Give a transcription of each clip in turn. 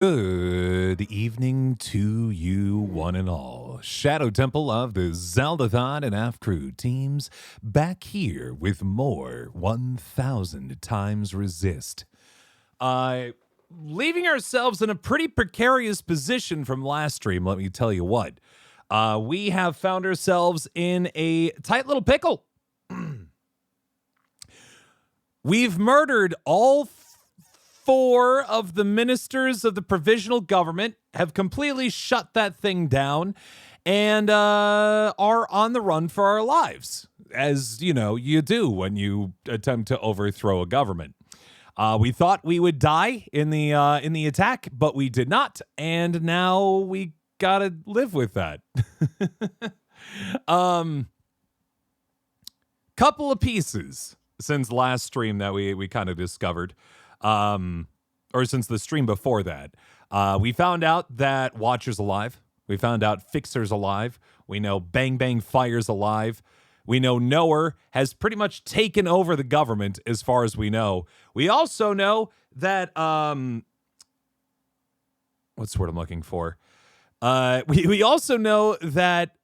Good evening to you, one and all. Shadow Temple of the Zeldathon and AF Crew teams back here with more 1000 times resist. Leaving ourselves in a pretty precarious position from last stream, let me tell you what. We have found ourselves in a tight little pickle. We've murdered all four of the ministers of the provisional government, have completely shut that thing down, and are on the run for our lives, as you know you do when you attempt to overthrow a government. We thought we would die in the attack, but we did not, and now we gotta live with that. Couple of pieces since last stream that we kind of discovered. Or since the stream before that, we found out that Watcher's alive. We found out Fixer's alive. We know Bang Bang Fire's alive. We know Knower has pretty much taken over the government as far as we know. We also know that, what's the word I'm looking for? We also know that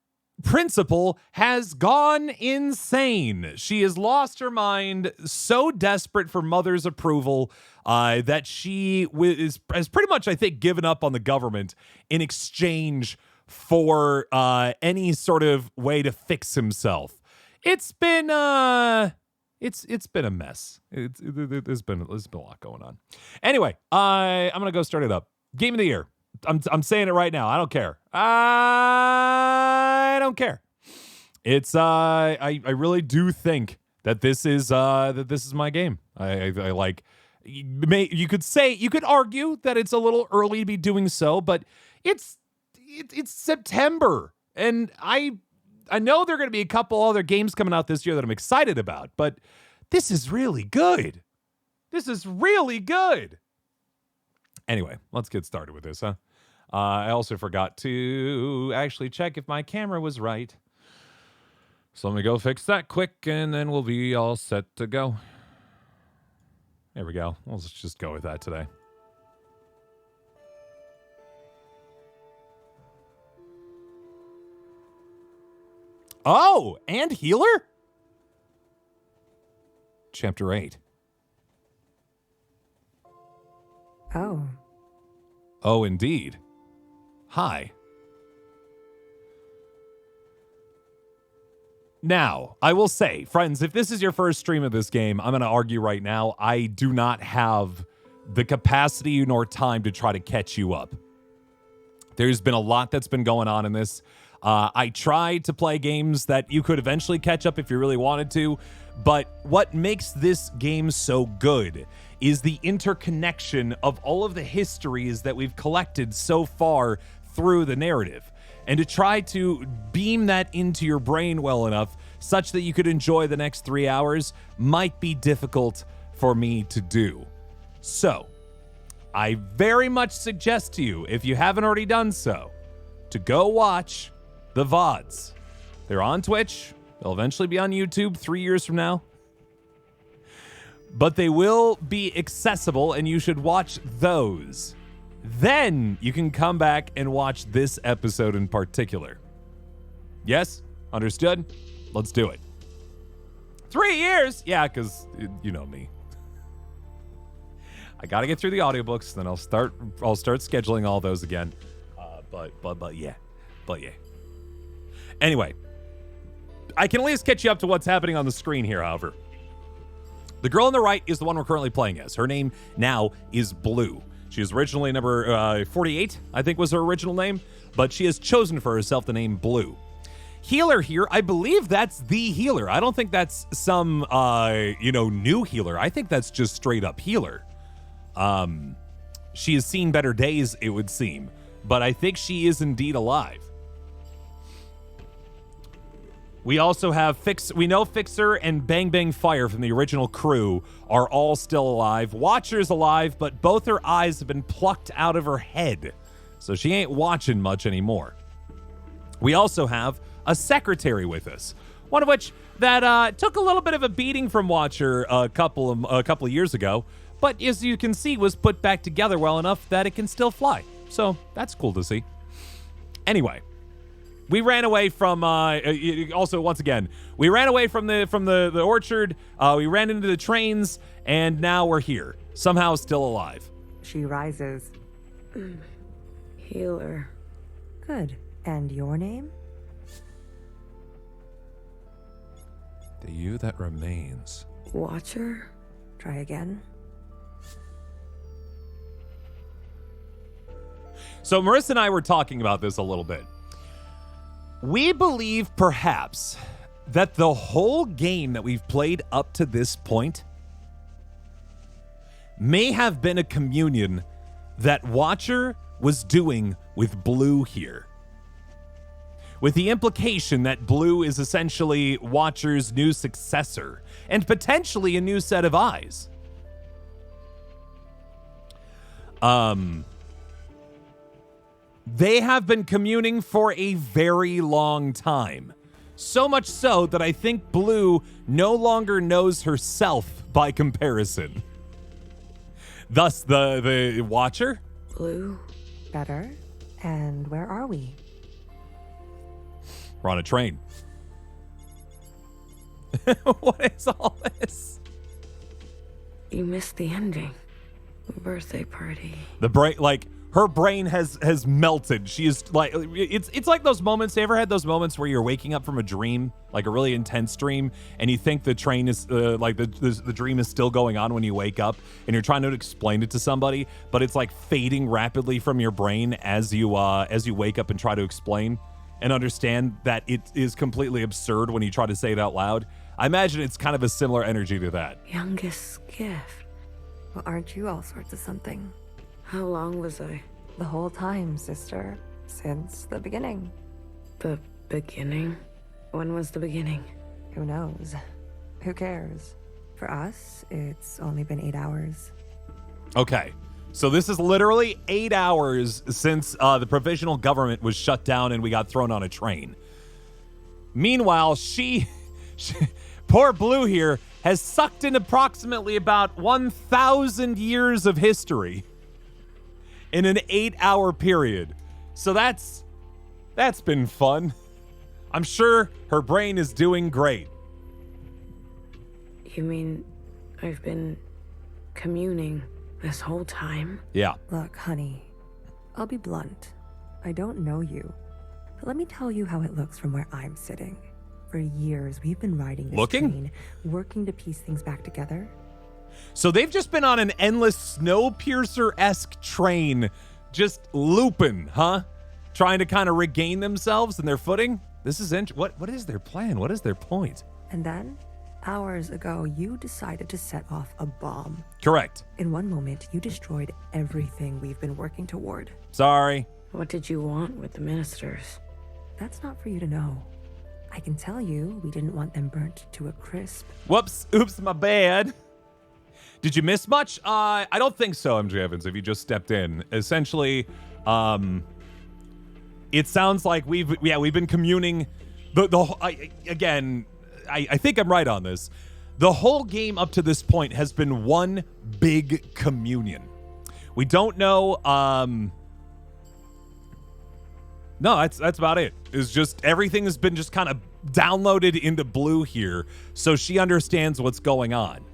Principal has gone insane. She has lost her mind, so desperate for Mother's approval that she has pretty much, I think, given up on the government in exchange for any sort of way to fix himself. It's been it's been a mess. There's been a lot going on. Anyway, I'm gonna go start it up. Game of the year. I'm saying it right now. I don't care. I don't care. It's I really do think that this is my game. I like. You could argue that it's a little early to be doing so, but it's September, and I know there are going to be a couple other games coming out this year that I'm excited about, but this is really good. This is really good. Anyway, let's get started with this, huh? I also forgot to actually check if my camera was right. So let me go fix that quick, and then we'll be all set to go. There we go. Let's just go with that today. Oh, and healer? Chapter 8. Oh. Oh, indeed. Hi. Now, I will say, friends, if this is your first stream of this game, I'm going to argue right now, I do not have the capacity nor time to try to catch you up. There's been a lot that's been going on in this. I tried to play games that you could eventually catch up if you really wanted to, but what makes this game so good is the interconnection of all of the histories that we've collected so far through the narrative. And to try to beam that into your brain well enough such that you could enjoy the next 3 hours might be difficult for me to do. So, I very much suggest to you, if you haven't already done so, to go watch the VODs. They're on Twitch. They'll eventually be on YouTube 3 years from now. But they will be accessible, and you should watch those. Then you can come back and watch this episode in particular. Yes? Understood? Let's do it. 3 years? Yeah, because you know me. I got to get through the audiobooks, then I'll start scheduling all those again. But yeah. Anyway, I can at least catch you up to what's happening on the screen here, however. The girl on the right is the one we're currently playing as. Her name now is Blue. She was originally number 48, I think was her original name, but she has chosen for herself the name Blue. Healer here, I believe that's the healer. I don't think that's some, new healer. I think that's just straight up healer. She has seen better days, it would seem, but I think she is indeed alive. We also have we know Fixer and Bang Bang Fire from the original crew are all still alive. Watcher's alive, but both her eyes have been plucked out of her head, so she ain't watching much anymore. We also have a secretary with us, one of which that took a little bit of a beating from Watcher a couple of years ago, but as you can see, was put back together well enough that it can still fly. So that's cool to see. Anyway, we ran away from. Also, once again, we ran away from the orchard. We ran into the trains, and now we're here, somehow still alive. She rises. Healer. Good. And your name? The you that remains. Watcher? Try again. So Marissa and I were talking about this a little bit. We believe perhaps that the whole game that we've played up to this point may have been a communion that Watcher was doing with Blue here. With the implication that Blue is essentially Watcher's new successor and potentially a new set of eyes. They have been communing for a very long time. So much so that I think Blue no longer knows herself by comparison. Thus, the Watcher? Blue? Better. And where are we? We're on a train. What is all this? You missed the ending. The birthday party. The brain, like, her brain has melted. She is like, it's like those moments. You ever had those moments where you're waking up from a dream, like a really intense dream, and you think the train is like the dream is still going on when you wake up, and you're trying to explain it to somebody, but it's like fading rapidly from your brain as you wake up and try to explain and understand that it is completely absurd when you try to say it out loud. I imagine it's kind of a similar energy to that. Youngest gift. Well, aren't you all sorts of something? How long was I? The whole time, sister. Since the beginning. The beginning? When was the beginning? Who knows? Who cares? For us, it's only been 8 hours. Okay. So this is literally 8 hours since the provisional government was shut down and we got thrown on a train. Meanwhile, she poor Blue here, has sucked in approximately about 1,000 years of history in an 8-hour period. So that's been fun. I'm sure her brain is doing great. You mean I've been communing this whole time? Yeah. Look, honey, I'll be blunt. I don't know you, but let me tell you how it looks from where I'm sitting. For years, we've been riding this train, working to piece things back together. So they've just been on an endless Snowpiercer-esque train, just looping, huh? Trying to kind of regain themselves and their footing. This is what is their plan? What is their point? And then, hours ago, you decided to set off a bomb. Correct. In one moment, you destroyed everything we've been working toward. Sorry. What did you want with the ministers? That's not for you to know. I can tell you, we didn't want them burnt to a crisp. Whoops. Oops, my bad. Did you miss much? I don't think so, MJ Evans, if you just stepped in. Essentially, it sounds like we've been communing. I think I'm right on this. The whole game up to this point has been one big communion. We don't know. No, that's about it. It's just everything has been just kind of downloaded into Blue here, so she understands what's going on.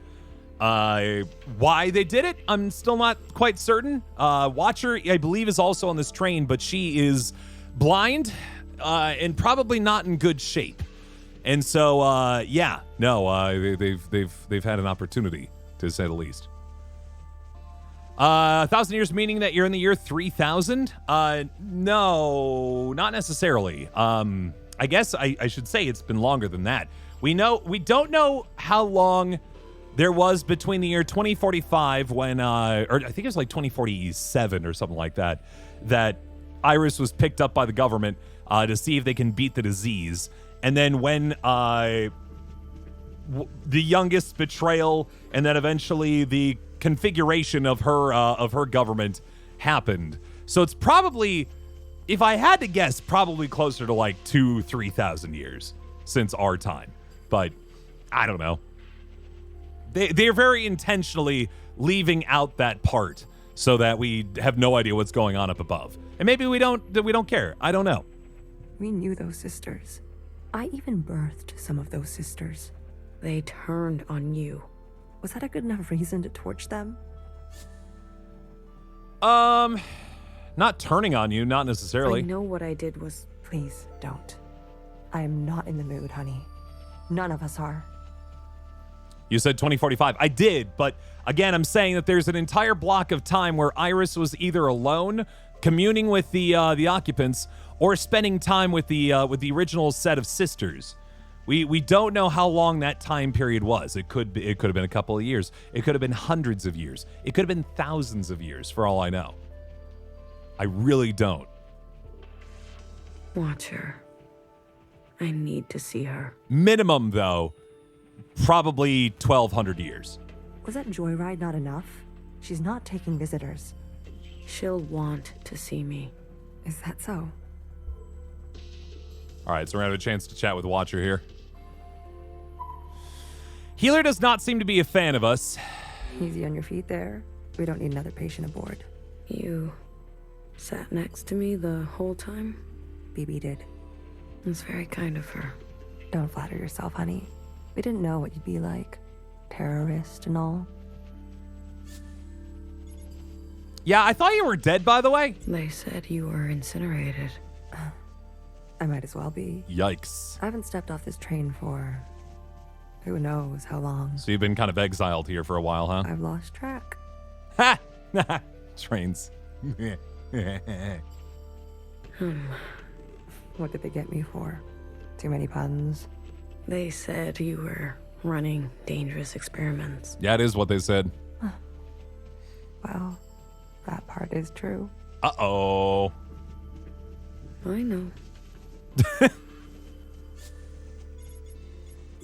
Why they did it, I'm still not quite certain. Watcher, I believe, is also on this train, but she is blind and probably not in good shape. And so, they've had an opportunity, to say the least. 1,000 years meaning that you're in the year 3000? No, not necessarily. I guess I should say it's been longer than that. We don't know how long there was between the year 2045 when, or I think it was like 2047 or something like that, that Iris was picked up by the government to see if they can beat the disease. And then when the youngest betrayal and then eventually the configuration of her government happened. So it's probably, if I had to guess, probably closer to like 2,000-3,000 years since our time. But I don't know. They're very intentionally leaving out that part so that we have no idea what's going on up above. And maybe we don't care. I don't know. We knew those sisters. I even birthed some of those sisters. They turned on you. Was that a good enough reason to torch them? Not turning on you, not necessarily. I know what I did was... Please, don't. I am not in the mood, honey. None of us are. You said 2045. I did, but again, I'm saying that there's an entire block of time where Iris was either alone, communing with the occupants, or spending time with the original set of sisters. We don't know how long that time period was. It could have been a couple of years. It could have been hundreds of years. It could have been thousands of years, for all I know. I really don't. Watch her. I need to see her. Minimum, though, probably 1,200 years. Was that joyride not enough? She's not taking visitors. She'll want to see me. Is that so? All right, so we're going to have a chance to chat with Watcher here. Healer does not seem to be a fan of us. Easy on your feet there. We don't need another patient aboard. You sat next to me the whole time? BB did. It's very kind of her. Don't flatter yourself, honey. We didn't know what you'd be like. Terrorist and all. Yeah, I thought you were dead, by the way. They said you were incinerated. I might as well be. Yikes. I haven't stepped off this train for... who knows how long. So you've been kind of exiled here for a while, huh? I've lost track. Ha! Trains. What did they get me for? Too many puns? They said you were running dangerous experiments. Yeah, it is what they said. Well, that part is true. Uh-oh. I know.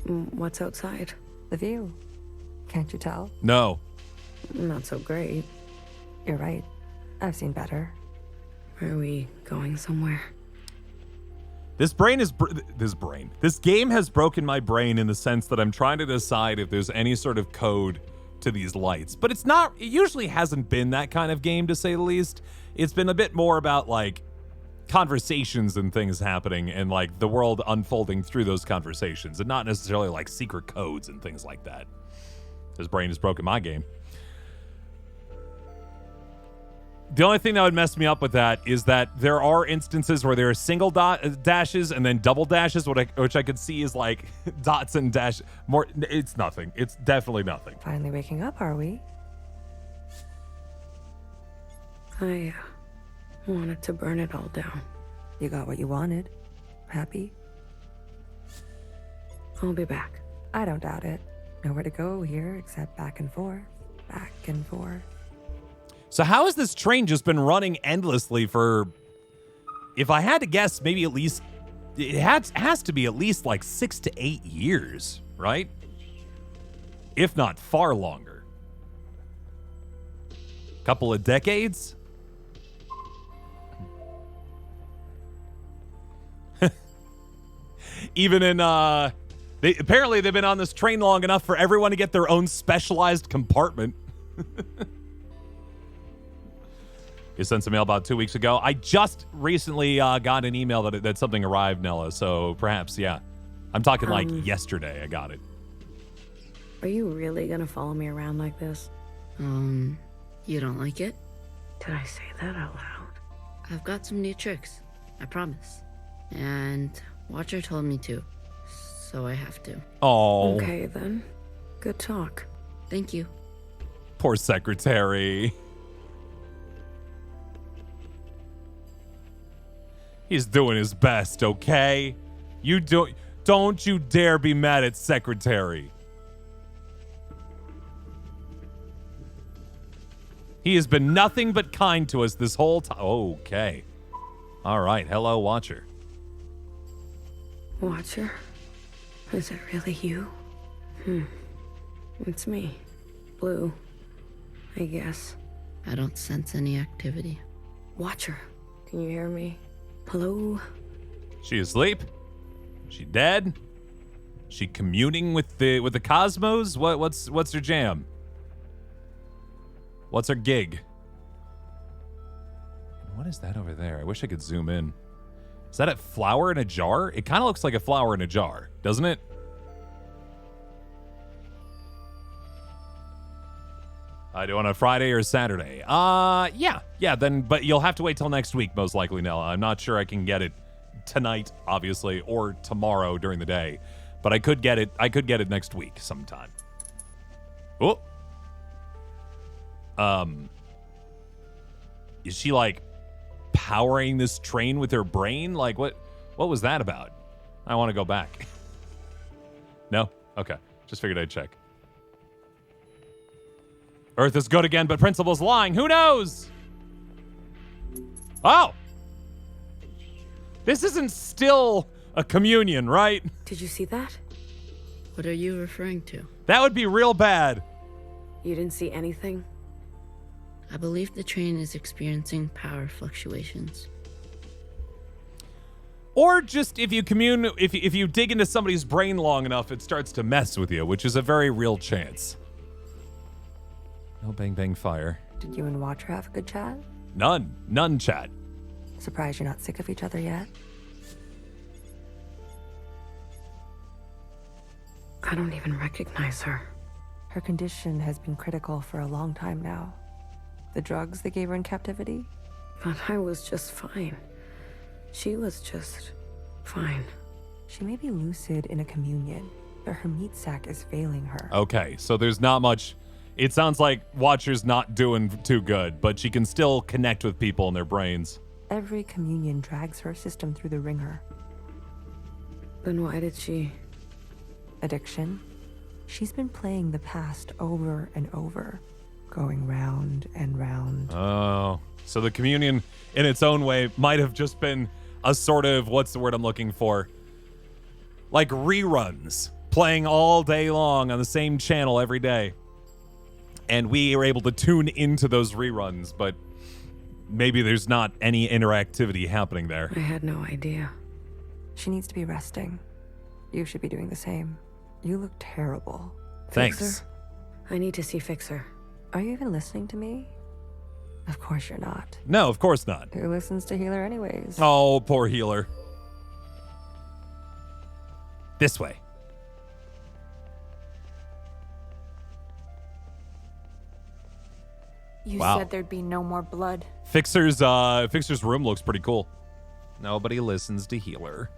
What's outside? The view. Can't you tell? No. Not so great. You're right. I've seen better. Are we going somewhere? This game has broken my brain in the sense that I'm trying to decide if there's any sort of code to these lights. But it usually hasn't been that kind of game, to say the least. It's been a bit more about, like, conversations and things happening and, like, the world unfolding through those conversations and not necessarily, like, secret codes and things like that. This brain has broken my game. The only thing that would mess me up with that is that there are instances where there are single dashes and then double dashes, which I could see is like dots and dash. More, it's nothing. It's definitely nothing. Finally waking up, are we? I wanted to burn it all down. You got what you wanted. Happy? I'll be back. I don't doubt it. Nowhere to go here except back and forth, back and forth. So how has this train just been running endlessly for, if I had to guess, maybe at least, it has to be at least like 6 to 8 years, right? If not far longer. Couple of decades? Even in, apparently they've been on this train long enough for everyone to get their own specialized compartment. You sent some mail about 2 weeks ago. I just recently got an email that something arrived, Nella. So perhaps, yeah. I'm talking like yesterday I got it. Are you really gonna follow me around like this? You don't like it? Did I say that out loud? I've got some new tricks. I promise. And Watcher told me to. So I have to. Oh. Okay, then. Good talk. Thank you. Poor secretary. He's doing his best, okay? Don't you dare be mad at secretary. He has been nothing but kind to us this whole time. Okay. All right. Hello, Watcher. Watcher? Is it really you? It's me. Blue. I guess. I don't sense any activity. Watcher, can you hear me? Hello? She asleep? She dead? She communing with the cosmos? What's her jam? What's her gig? What is that over there? I wish I could zoom in. Is that a flower in a jar? It kind of looks like a flower in a jar, doesn't it? I do on a Friday or Saturday. Yeah, then, but you'll have to wait till next week, most likely, Nella. I'm not sure I can get it tonight, obviously, or tomorrow during the day, but I could get it next week sometime. Oh. Is she like powering this train with her brain? Like what was that about? I want to go back. No? Okay. Just figured I'd check. Earth is good again, but Principal's lying. Who knows? Oh! This isn't still a communion, right? Did you see that? What are you referring to? That would be real bad. You didn't see anything? I believe the train is experiencing power fluctuations. Or just if you if you dig into somebody's brain long enough, it starts to mess with you, which is a very real chance. No bang bang fire. Did you and Watcher have a good chat? None chat. Surprised you're not sick of each other yet? I don't even recognize her. Her condition has been critical for a long time now. The drugs they gave her in captivity? But I was just fine. She was just fine. She may be lucid in a communion, but her meat sac is failing her. Okay, so there's not much. It sounds like Watcher's not doing too good, but she can still connect with people in their brains. Every communion drags her system through the ringer. Then why did she... Addiction? She's been playing the past over and over, going round and round. Oh, so the communion in its own way might have just been a sort of, what's the word I'm looking for? Like reruns, playing all day long on the same channel every day. And we are able to tune into those reruns, but maybe there's not any interactivity happening there. I had no idea. She needs to be resting. You should be doing the same. You look terrible. Thanks. Fixer? I need to see Fixer. Are you even listening to me? Of course you're not. No, of course not. Who listens to Healer anyways? Oh, poor Healer. This way. You Wow. said there'd be no more blood. Fixer's room looks pretty cool. Nobody listens to Healer.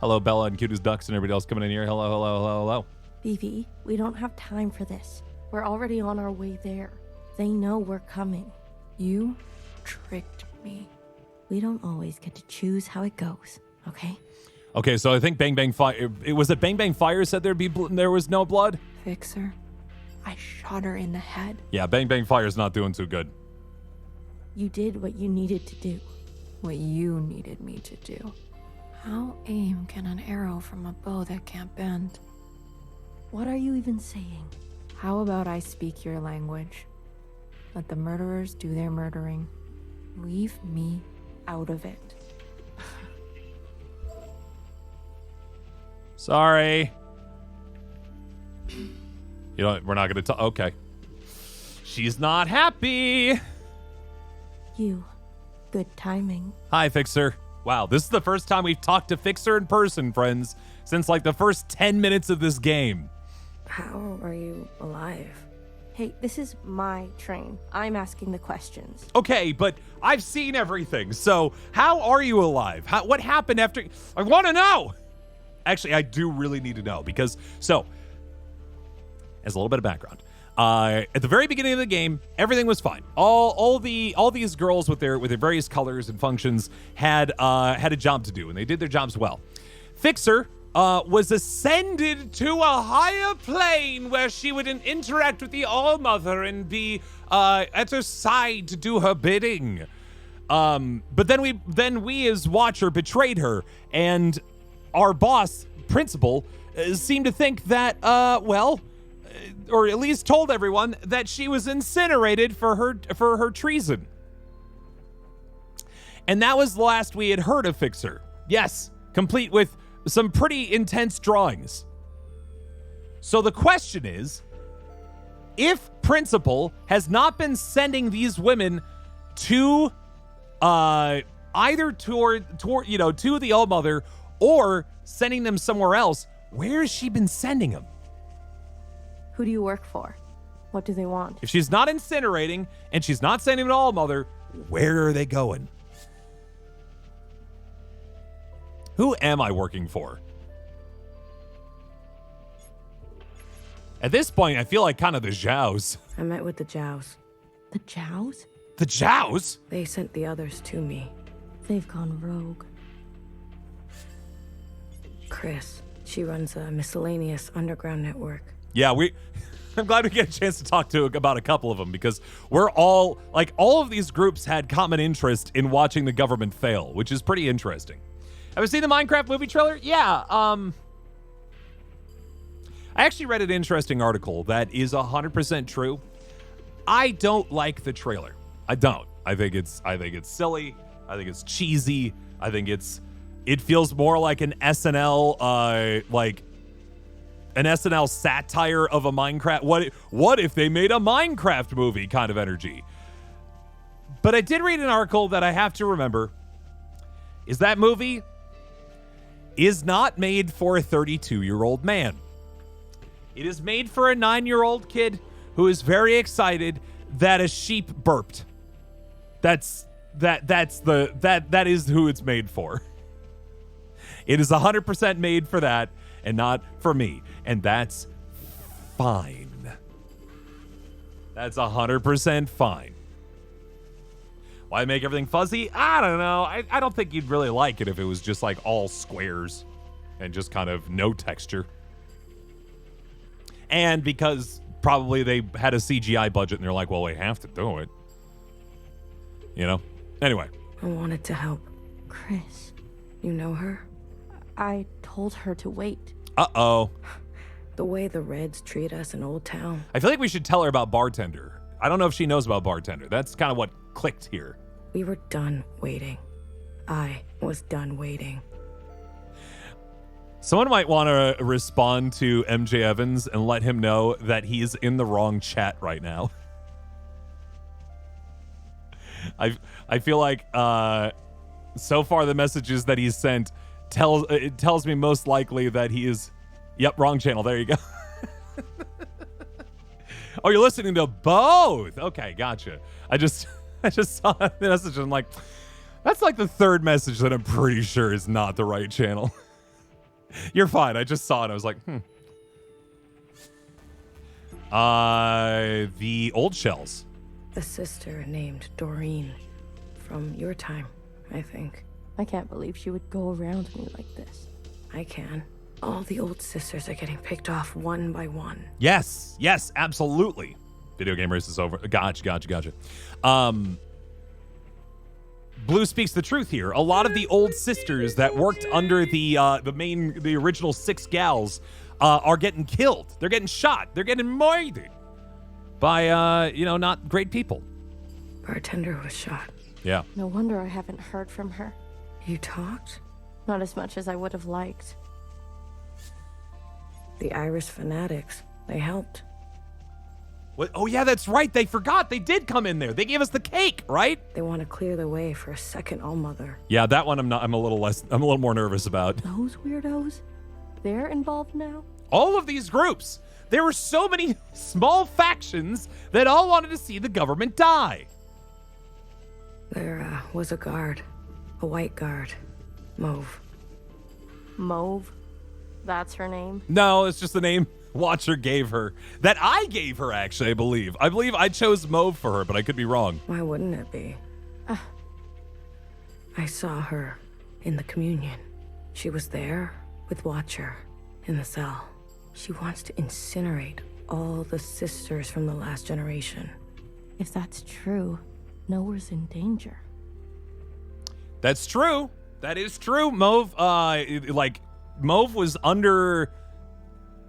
Hello, Bella and Cute as Ducks and everybody else coming in here. Hello. Vivi, we don't have time for this. We're already on our way there. They know we're coming. You tricked me. We don't always get to choose how it goes, okay? Okay, so I think Bang Bang Fire. It was it Bang Bang Fire said there was no blood. Fixer, I shot her in the head. Yeah, Bang Bang Fire's not doing too good. You did what you needed to do. What you needed me to do. How aim can an arrow from a bow that can't bend? What are you even saying? How about I speak your language? Let the murderers do their murdering. Leave me out of it. Sorry. You know, we're not going to talk. Okay. She's not happy. You. Good timing. Hi, Fixer. Wow, this is the first time we've talked to Fixer in person, friends, since like the first 10 minutes of this game. How are you alive? Hey, this is my train. I'm asking the questions. Okay, but I've seen everything. So how are you alive? What happened after? I want to know. Actually, I do really need to know because, so, as a little bit of background, at the very beginning of the game, everything was fine. All these girls with their various colors and functions had a job to do, and they did their jobs well. Fixer was ascended to a higher plane where she would interact with the All-Mother and be at her side to do her bidding. But then we as Watcher betrayed her, and our boss, Principal, seemed to think that, or at least told everyone that she was incinerated for her treason. And that was the last we had heard of Fixer. Yes, complete with some pretty intense drawings. So the question is, if principal has not been sending these women to either toward to the All Mother or sending them somewhere else. Where has she been sending them? Who do you work for? What do they want? If she's not incinerating and she's not sending them to All Mother, where are they going? Who am I working for? At this point, I feel like kind of the Zhaos. I met with the Zhaos. The Zhaos? The Zhaos? They sent the others to me. They've gone rogue. Chris, she runs a miscellaneous underground network. Yeah, I'm glad we get a chance to talk about a couple of them, because we're all of these groups had common interest in watching the government fail, which is pretty interesting. Have you seen the Minecraft movie trailer? Yeah. I actually read an interesting article that is 100% true. I don't like the trailer. I don't. I think it's silly. I think it's cheesy. I think it feels more like an SNL an SNL satire of a Minecraft. What if they made a Minecraft movie kind of energy? But I did read an article that I have to remember is that movie is not made for a 32-year-old man. It is made for a 9-year-old kid who is very excited that a sheep burped. That is who it's made for. It is 100% made for that and not for me. And that's fine. That's 100% fine. Why make everything fuzzy? I don't know. I don't think you'd really like it if it was just like all squares and just kind of no texture. And because probably they had a CGI budget and they're like, well, we have to do it. You know? Anyway. I wanted to help. Chris, You know her? I told her to wait. Uh-oh. The way the Reds treat us in Old Town. I feel like we should tell her about Bartender. I don't know if she knows about Bartender. That's kind of what clicked here. We were done waiting. I was done waiting. Someone might want to respond to MJ Evans and let him know that he's in the wrong chat right now. I feel like so far the messages that he's sent tells me most likely that he is, yep, wrong channel. There you go. Oh, you're listening to both. Okay, gotcha. I just saw that message and I'm like, that's like the third message that I'm pretty sure is not the right channel. You're fine. I just saw it. I was like, the old shells. A sister named Doreen. From your time, I think. I can't believe she would go around me like this. I can. All the old sisters are getting picked off one by one. Yes, absolutely. Video game race is over. Gotcha. Blue speaks the truth here. A lot of the old sisters that worked under the original 6 gals are getting killed. They're getting shot. They're getting murdered by not great people. Bartender was shot. Yeah. No wonder I haven't heard from her. You talked? Not as much as I would have liked. The Irish fanatics, they helped. What? Oh yeah, that's right. They forgot. They did come in there. They gave us the cake, right? They want to clear the way for a second All-Mother. Yeah, that one I'm a little more nervous about. Those weirdos? They're involved now? All of these groups. There were so many small factions that all wanted to see the government die. There was a guard. A white guard. Mauve. Mauve? That's her name? No, it's just the name Watcher gave her. That I gave her, actually, I believe. I believe I chose Mauve for her, but I could be wrong. Why wouldn't it be? I saw her in the communion. She was there with Watcher in the cell. She wants to incinerate all the sisters from the last generation. If that's true, Nowhere's in danger. That's true. That is true. Mauve, Mauve was under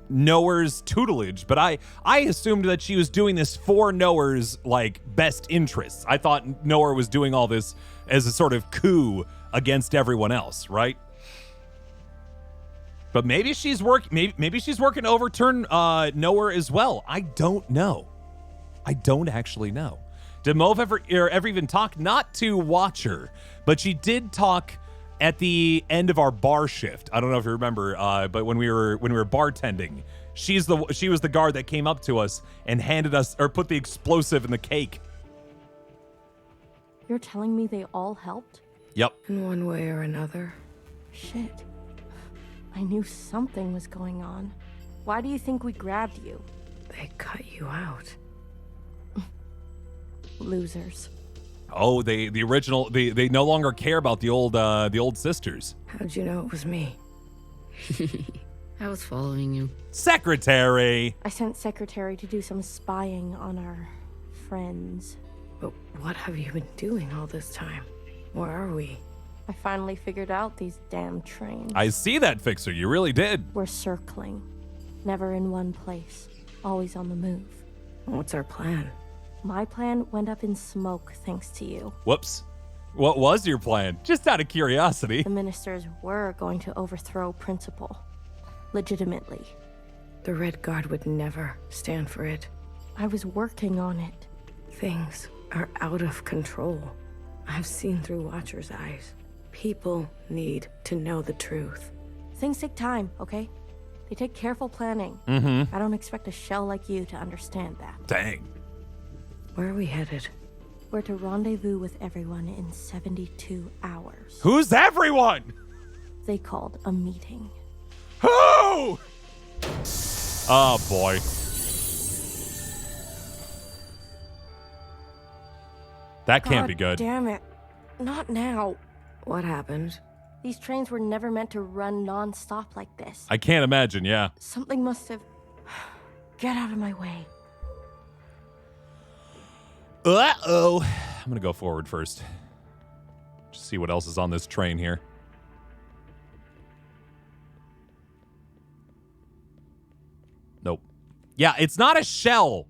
Nowhere's tutelage, but I assumed that she was doing this for Nowhere's best interests. I thought Nowhere was doing all this as a sort of coup against everyone else, right? But maybe she's working to overturn Nowhere as well. I don't know. I don't actually know. Did Mauve ever even talk? Not to Watcher, but she did talk at the end of our bar shift. I don't know if you remember, but when we were bartending, she was the guard that came up to us and handed us or put the explosive in the cake. You're telling me they all helped? Yep. In one way or another. Shit. I knew something was going on. Why do you think we grabbed you? They cut you out. Losers. Oh, the original. They no longer care about the old sisters. How'd you know it was me? I was following you. Secretary. I sent Secretary to do some spying on our friends. But what have you been doing all this time? Where are we? I finally figured out these damn trains. I see that, Fixer. You really did. We're circling. Never in one place. Always on the move. What's our plan? My plan went up in smoke thanks to you. Whoops. What was your plan? Just out of curiosity. The ministers were going to overthrow Principal. Legitimately. The Red Guard would never stand for it. I was working on it. Things are out of control. I've seen through Watcher's eyes. People need to know the truth. Things take time, okay? They take careful planning. Mm-hmm. I don't expect a shell like you to understand that. Dang. Where are we headed? We're to rendezvous with everyone in 72 hours. Who's everyone? They called a meeting. Who? Oh, boy. That can't be good. Damn it. Not now. What happened? These trains were never meant to run non-stop like this. I can't imagine, yeah. Something must have... Get out of my way. Uh-oh. I'm going to go forward first. Just see what else is on this train here. Nope. Yeah, it's not a shell.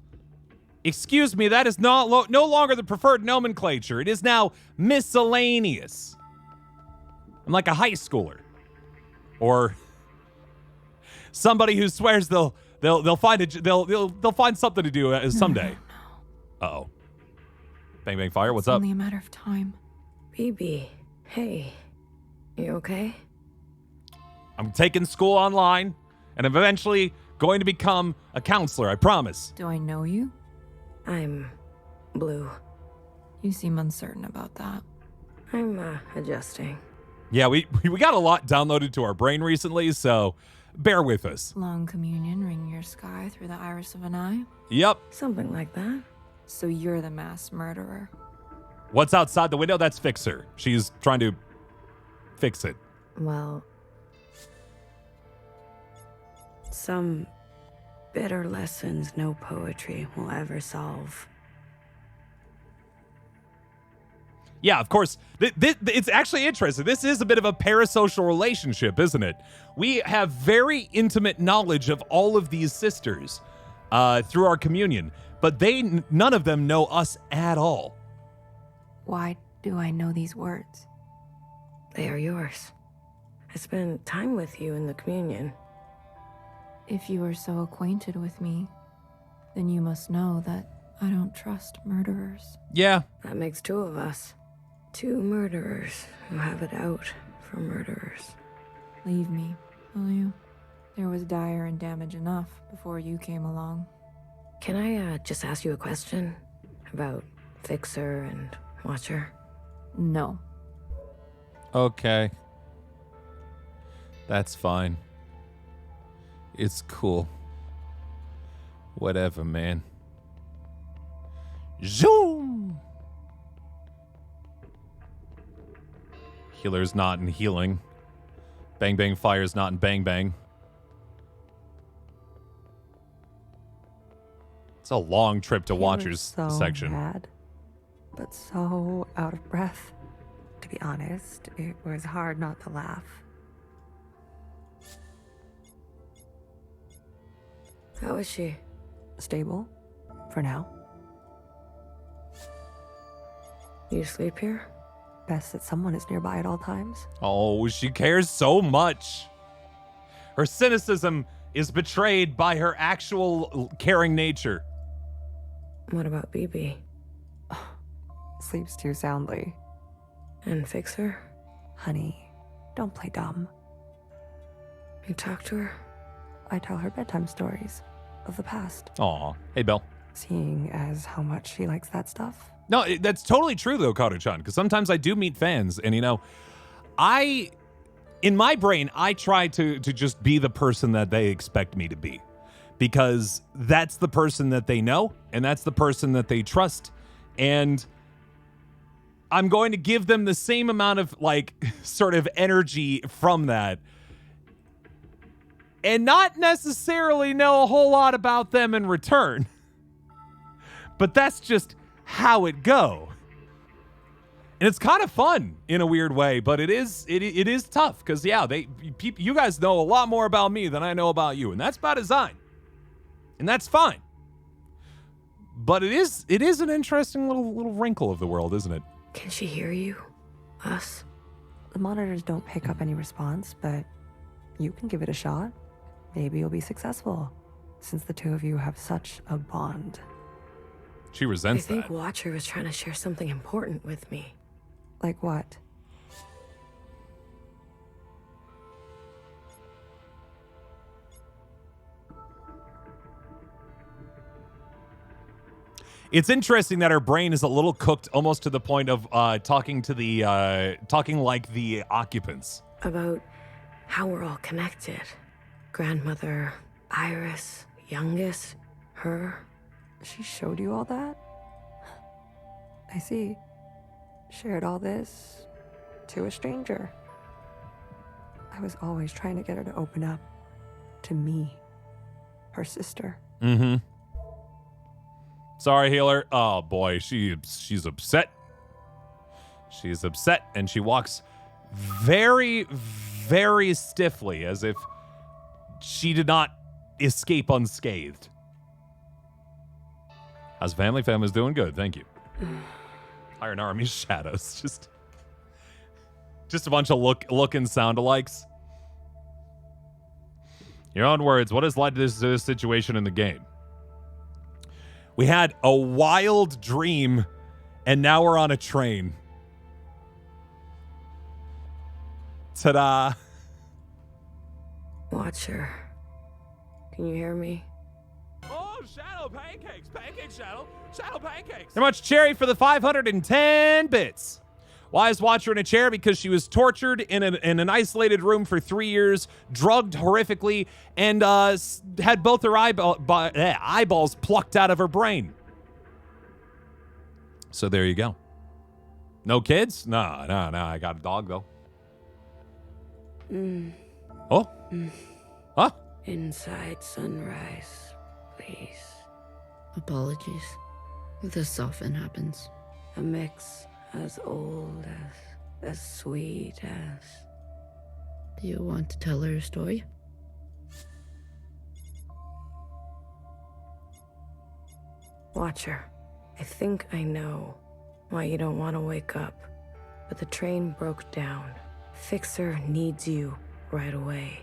Excuse me, that is no longer the preferred nomenclature. It is now miscellaneous. I'm like a high schooler. Or somebody who swears they'll find something to do someday. No. Uh-oh. Bang Bang Fire, what's It's up? only a matter of time. BB, hey. You okay? I'm taking school online, and I'm eventually going to become a counselor, I promise. Do I know you? I'm blue. You seem uncertain about that. I'm adjusting. Yeah, we got a lot downloaded to our brain recently, so bear with us. Long communion ring your sky through the iris of an eye. Yep. Something like that. So you're the mass murderer. What's outside the window? That's Fixer. She's trying to fix it. Well, some bitter lessons no poetry will ever solve. Yeah, of course. It's actually interesting. This is a bit of a parasocial relationship, isn't it? We have very intimate knowledge of all of these sisters through our communion, but none of them know us at all. Why do I know these words? They are yours. I spent time with you in the communion. If you are so acquainted with me, then you must know that I don't trust murderers. Yeah. That makes two of us. Two murderers who have it out for murderers. Leave me, will you? There was dire and damage enough before you came along. Can I just ask you a question about Fixer and Watcher? No. Okay. That's fine. It's cool. Whatever, man. Zoom! Healer's not in healing. Bang Bang Fire's not in Bang Bang. It's a long trip to Watcher's so section. Mad, but so out of breath. To be honest, it was hard not to laugh. How is she? Stable, for now. You sleep here? Best that someone is nearby at all times. Oh, she cares so much. Her cynicism is betrayed by her actual caring nature. What about BB? Sleeps too soundly. And Fixer? Honey, don't play dumb. You talk to her? I tell her bedtime stories of the past. Aw. Hey, Bill. Seeing as how much she likes that stuff. No, that's totally true, though, Kato-chan, because sometimes I do meet fans, and, in my brain, I try to just be the person that they expect me to be, because that's the person that they know, and that's the person that they trust, and I'm going to give them the same amount of, sort of energy from that, and not necessarily know a whole lot about them in return. But that's just how it go. And it's kind of fun in a weird way, but it is tough because you guys know a lot more about me than I know about you, and that's by design. And that's fine. But it is an interesting little wrinkle of the world, isn't it? Can she hear you? Us? The monitors don't pick up any response, but you can give it a shot. Maybe you'll be successful, since the two of you have such a bond. She resents that. I think Watcher was trying to share something important with me. Like what? It's interesting that her brain is a little cooked, almost to the point of talking like the occupants. About how we're all connected. Grandmother, Iris, youngest, her. She showed you all that? I see. Shared all this to a stranger. I was always trying to get her to open up to me, her sister. Mm-hmm. Sorry, Healer. Oh, boy, she's upset. She's upset, and she walks very, very stiffly, as if she did not escape unscathed. How's family? Family's doing good, thank you. Iron Army's shadows. Just a bunch of look and sound alikes. Your own words, what has led to this situation in the game? We had a wild dream, and now we're on a train. Ta-da. Watcher. Can you hear me? Oh, Shadow Pancakes. Pancake Shadow. Shadow Pancakes. Very much Cherry for the 510 bits. Why is Watcher in a chair? Because she was tortured in an isolated room for 3 years, drugged horrifically, and had both her eyeballs plucked out of her brain. So there you go. No kids? No, I got a dog, though. Oh? Huh? Inside sunrise, please. Apologies. This often happens. A mix as old as sweet as... Do you want to tell her a story? Watcher, I think I know why you don't want to wake up, but the train broke down. Fixer needs you right away.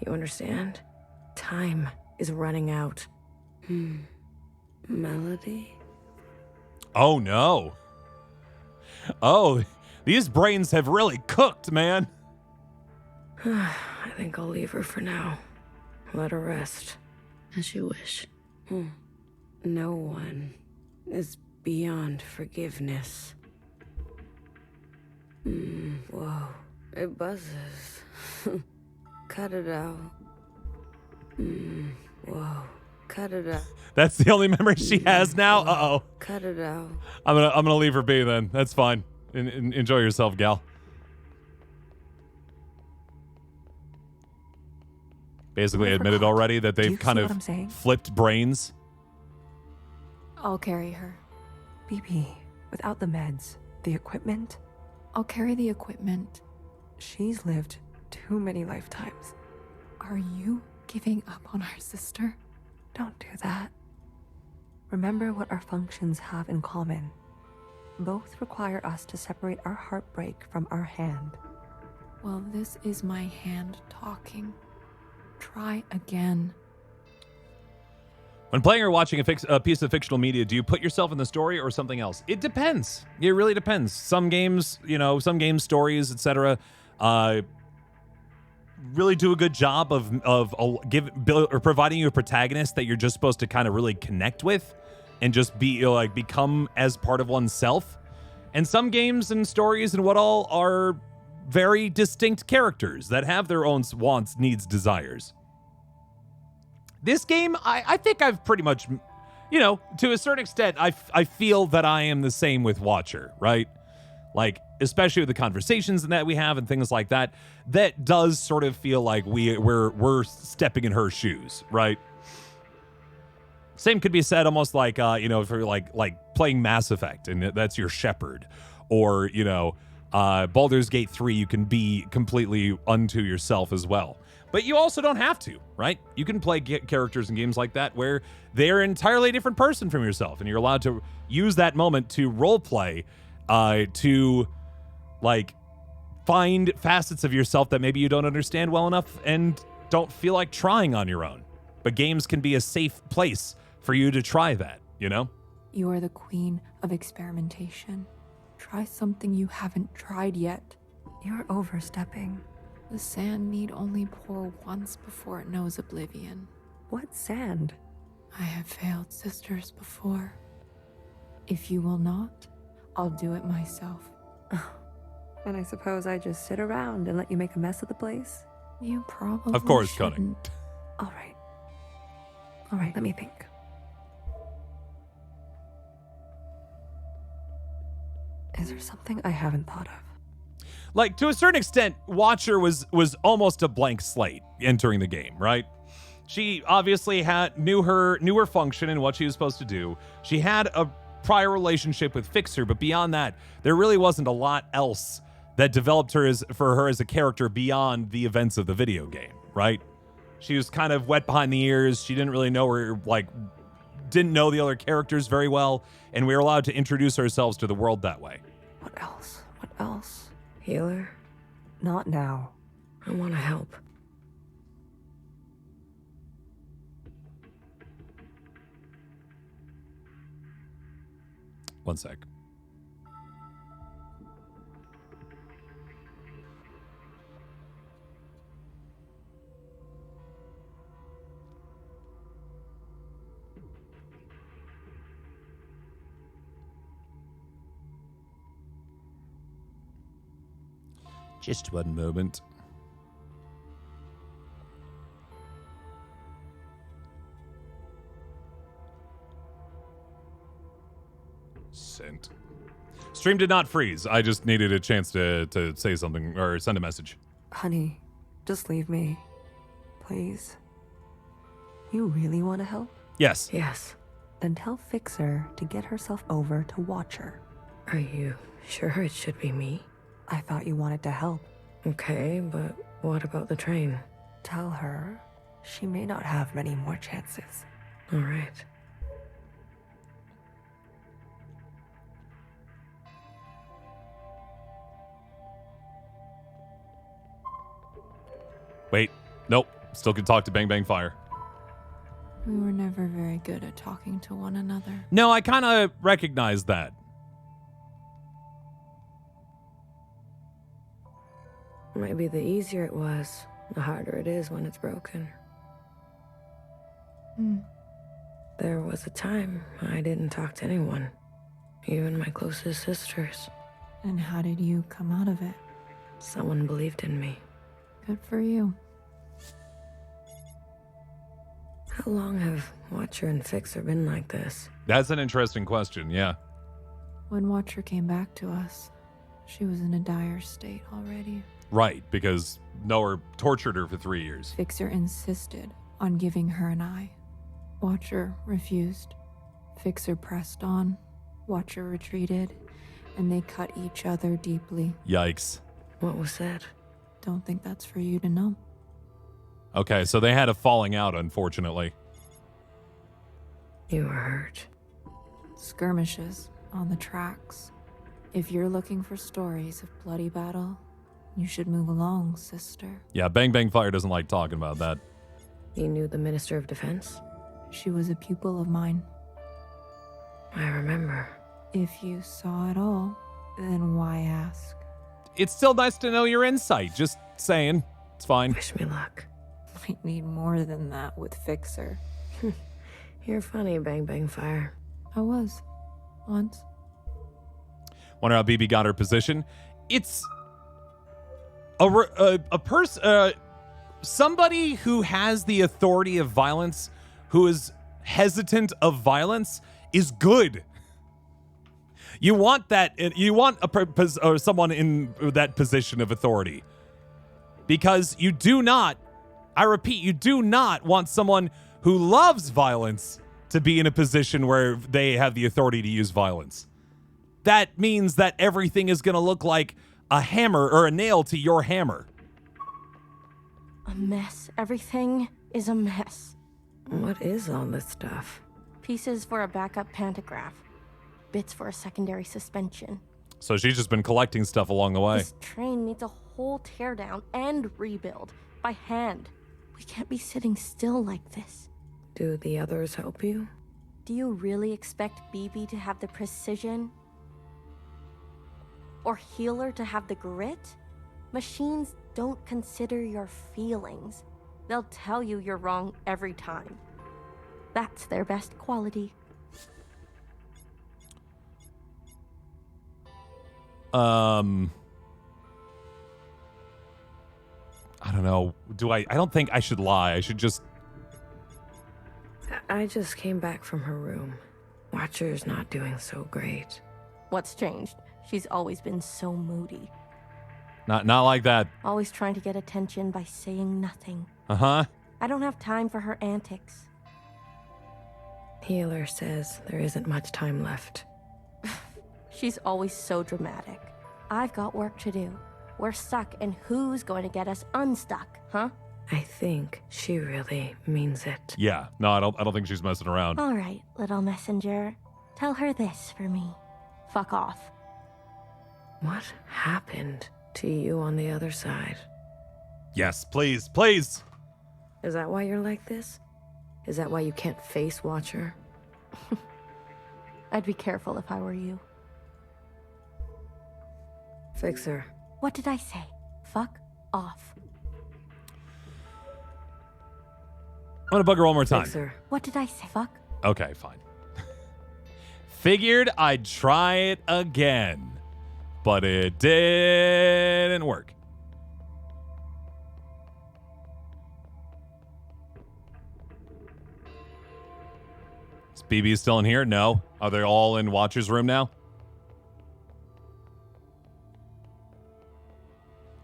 You understand? Time is running out. Melody? Oh, no. Oh, these brains have really cooked, man. I think I'll leave her for now. Let her rest. As you wish. No one is beyond forgiveness. Whoa. It buzzes. Cut it out. Whoa. Cut it out. That's the only memory she has now? Uh-oh. Cut it out. I'm gonna leave her be then. That's fine. Enjoy yourself, gal. Basically admitted already that they've kind of flipped brains. I'll carry her. BB, without the meds, the equipment, I'll carry the equipment. she's lived too many lifetimes. Are you giving up on our sister? Don't do that. Remember what our functions have in common. Both require us to separate our heartbreak from our hand. Well, this is my hand talking. Try again. When playing or watching a piece of fictional media, do you put yourself in the story or something else? It depends. It really depends. Some games, some game stories, etc., really do a good job of providing you a protagonist that you're just supposed to kind of really connect with and just become as part of oneself. And some games and stories and what all are very distinct characters that have their own wants, needs, desires. This game, I think I've pretty much, to a certain extent, I feel that I am the same with Watcher, right? Like, especially with the conversations that we have and things like that, that does sort of feel like we're stepping in her shoes, right? Same could be said almost like, for like playing Mass Effect and that's your shepherd, or, Baldur's Gate 3, you can be completely unto yourself as well. But you also don't have to, right? You can play characters in games like that where they're an entirely different person from yourself, and you're allowed to use that moment to role play, to find facets of yourself that maybe you don't understand well enough and don't feel like trying on your own. But games can be a safe place for you to try that, You are the queen of experimentation. Try something you haven't tried yet. You're overstepping. The sand need only pour once before it knows oblivion. What sand? I have failed sisters before. If you will not, I'll do it myself. And I suppose I just sit around and let you make a mess of the place? You probably Of course, shouldn't. Cunning. All right, let me think. Is there something I haven't thought of? Like, to a certain extent, Watcher was almost a blank slate entering the game, right? She obviously knew her function and what she was supposed to do. She had a prior relationship with Fixer, but beyond that, there really wasn't a lot else that developed for her as a character beyond the events of the video game, right? She was kind of wet behind the ears. She didn't really know didn't know the other characters very well, and we were allowed to introduce ourselves to the world that way. What else? What else? Healer? Not now. I want to help. One sec. Just one moment. Sent. Stream did not freeze. I just needed a chance to say something or send a message. Honey, just leave me. Please. You really want to help? Yes. Yes. Then tell Fixer to get herself over to Watcher. Are you sure it should be me? I thought you wanted to help. Okay, but what about the train? Tell her she may not have many more chances. All right. Wait. Nope. Still can talk to Bang Bang Fire. We were never very good at talking to one another. No, I kind of recognize that. Maybe the easier it was, the harder it is when it's broken. There was a time I didn't talk to anyone, even my closest sisters. And how did you come out of it? Someone believed in me. Good for you. How long have Watcher and Fixer been like this? That's an interesting question, yeah. When Watcher came back to us, she was in a dire state already. Right, because Noah tortured her for 3 years. Fixer insisted on giving her an eye. Watcher refused. Fixer pressed on. Watcher retreated, and they cut each other deeply. Yikes. What was said? Don't think that's for you to know. Okay, so they had a falling out, unfortunately. You were hurt. Skirmishes on the tracks. If you're looking for stories of bloody battle, you should move along, sister. Yeah, Bang Bang Fire doesn't like talking about that. You knew the Minister of Defense? She was a pupil of mine. I remember. If you saw it all, then why ask? It's still nice to know your insight. Just saying. It's fine. Wish me luck. Might need more than that with Fixer. You're funny, Bang Bang Fire. I was. Once. Wonder how BB got her position. It's a person, somebody who has the authority of violence, who is hesitant of violence, is good. You want that. You want or someone in that position of authority, because you do not. I repeat, you do not want someone who loves violence to be in a position where they have the authority to use violence. That means that everything is going to look like a hammer or a nail to your hammer. A mess. Everything is a mess. What is all this stuff? Pieces for a backup pantograph. Bits for a secondary suspension. So she's just been collecting stuff along the way. This train needs a whole teardown and rebuild by hand. We can't be sitting still like this. Do the others help you? Do you really expect BB to have the precision? Or Healer to have the grit? Machines don't consider your feelings. They'll tell you you're wrong every time. That's their best quality. I don't know. I don't think I should lie. I should just... I just came back from her room. Watcher's not doing so great. What's changed? She's always been so moody. Not like that. Always trying to get attention by saying nothing. Uh-huh. I don't have time for her antics. Healer says there isn't much time left. She's always so dramatic. I've got work to do. We're stuck, and who's going to get us unstuck, huh? I think she really means it. Yeah. No, I don't think she's messing around. All right, little messenger. Tell her this for me. Fuck off. What happened to you on the other side? Yes, please, please. Is that why you're like this? Is that why you can't face Watcher? I'd be careful if I were you. Fixer. What did I say? Fuck off. I'm gonna bug her one more time. Fixer. What did I say? Fuck. Okay, fine. Figured I'd try it again, but it didn't work. Is BB still in here? No. Are they all in Watcher's room now?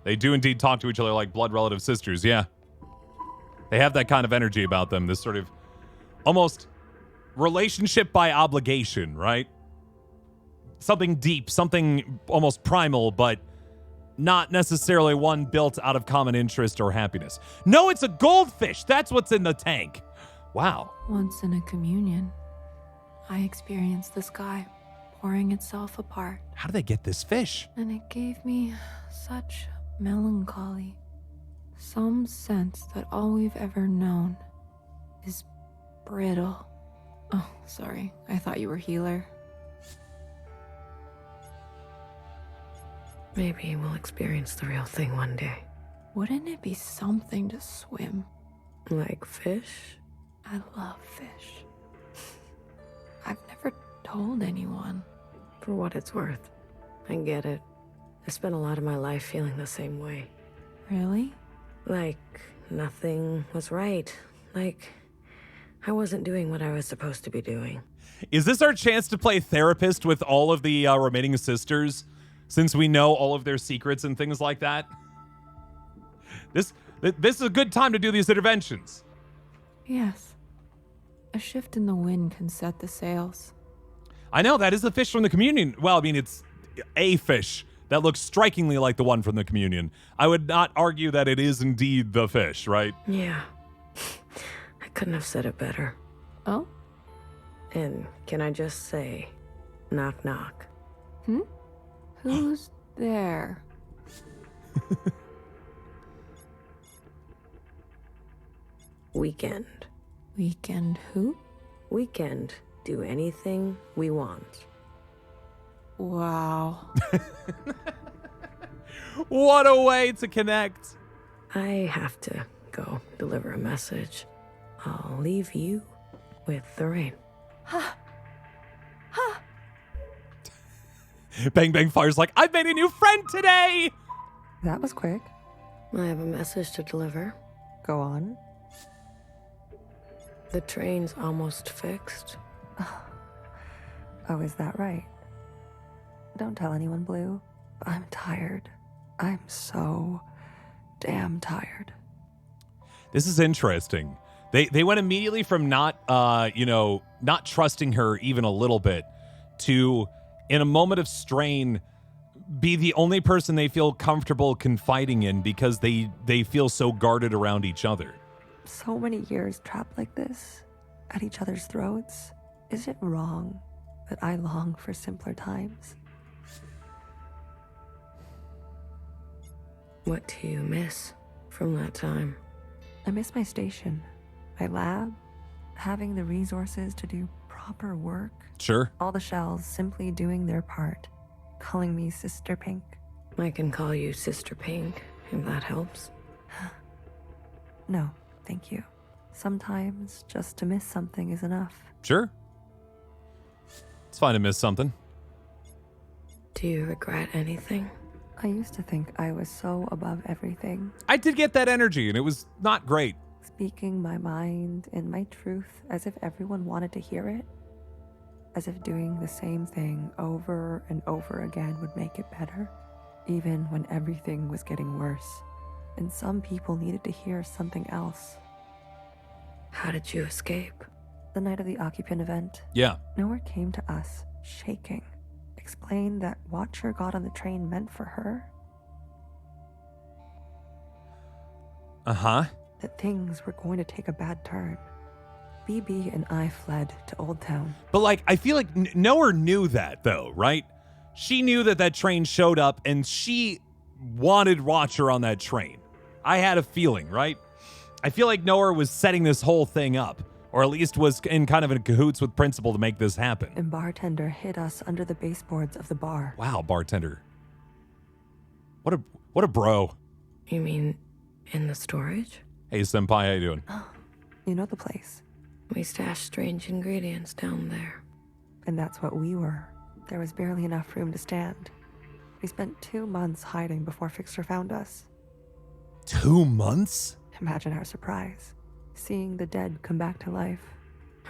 They do indeed talk to each other like blood relative sisters, yeah. They have that kind of energy about them, this sort of almost relationship by obligation, right? Something deep, something almost primal, but not necessarily one built out of common interest or happiness. No, it's a goldfish. That's what's in the tank. Wow. Once in a communion, I experienced the sky pouring itself apart. How do they get this fish? And it gave me such melancholy. Some sense that all we've ever known is brittle. Oh, sorry. I thought you were Healer. Maybe we'll experience the real thing one day. Wouldn't it be something to swim? Like fish? I love fish. I've never told anyone. For what it's worth. I get it. I spent a lot of my life feeling the same way. Really? Like nothing was right. Like I wasn't doing what I was supposed to be doing. Is this our chance to play therapist with all of the remaining sisters, since we know all of their secrets and things like that? This is a good time to do these interventions. Yes. A shift in the wind can set the sails. I know, that is the fish from the communion. Well, I mean, it's a fish that looks strikingly like the one from the communion. I would not argue that it is indeed the fish, right? Yeah. I couldn't have said it better. Oh? And can I just say, knock knock. Who's there? Weekend. Weekend who? Weekend. Do anything we want. Wow. What a way to connect. I have to go deliver a message. I'll leave you with the rain. Bang Bang Fire's like, I've made a new friend today. That was quick. I have a message to deliver. Go on. The train's almost fixed. Oh, is that right? Don't tell anyone, Blue. I'm tired. I'm so damn tired. This is interesting. They went immediately from not trusting her even a little bit to, in a moment of strain, be the only person they feel comfortable confiding in because they feel so guarded around each other. So many years trapped like this, at each other's throats. Is it wrong that I long for simpler times? What do you miss from that time? I miss my station, my lab, having the resources to do proper work. Sure. All the shells simply doing their part, calling me Sister Pink. I can call you Sister Pink, if that helps. No, thank you. Sometimes just to miss something is enough. Sure. It's fine to miss something. Do you regret anything? I used to think I was so above everything, I did get that energy, and it was not great. speaking my mind and my truth as if everyone wanted to hear it. As if doing the same thing over and over again would make it better, even when everything was getting worse. And some people needed to hear something else. How did you escape? The night of the occupant event, Yeah. Nowhere came to us, shaking, explained that Watcher got on the train meant for her, Uh-huh. that things were going to take a bad turn. BB and I fled to Old Town. But, like, I feel like Noah knew that, though, right? She knew that train showed up, and she wanted Watcher on that train. I had a feeling, right? I feel like Noah was setting this whole thing up, or at least was in kind of in cahoots with Principal to make this happen. And Bartender hid us under the baseboards of the bar. Wow, Bartender. What a bro. You mean in the storage? Hey, Senpai, how you doing? You know the place. We stashed strange ingredients down there. And that's what we were. There was barely enough room to stand. We spent 2 months hiding before Fixer found us. 2 months? Imagine our surprise, seeing the dead come back to life.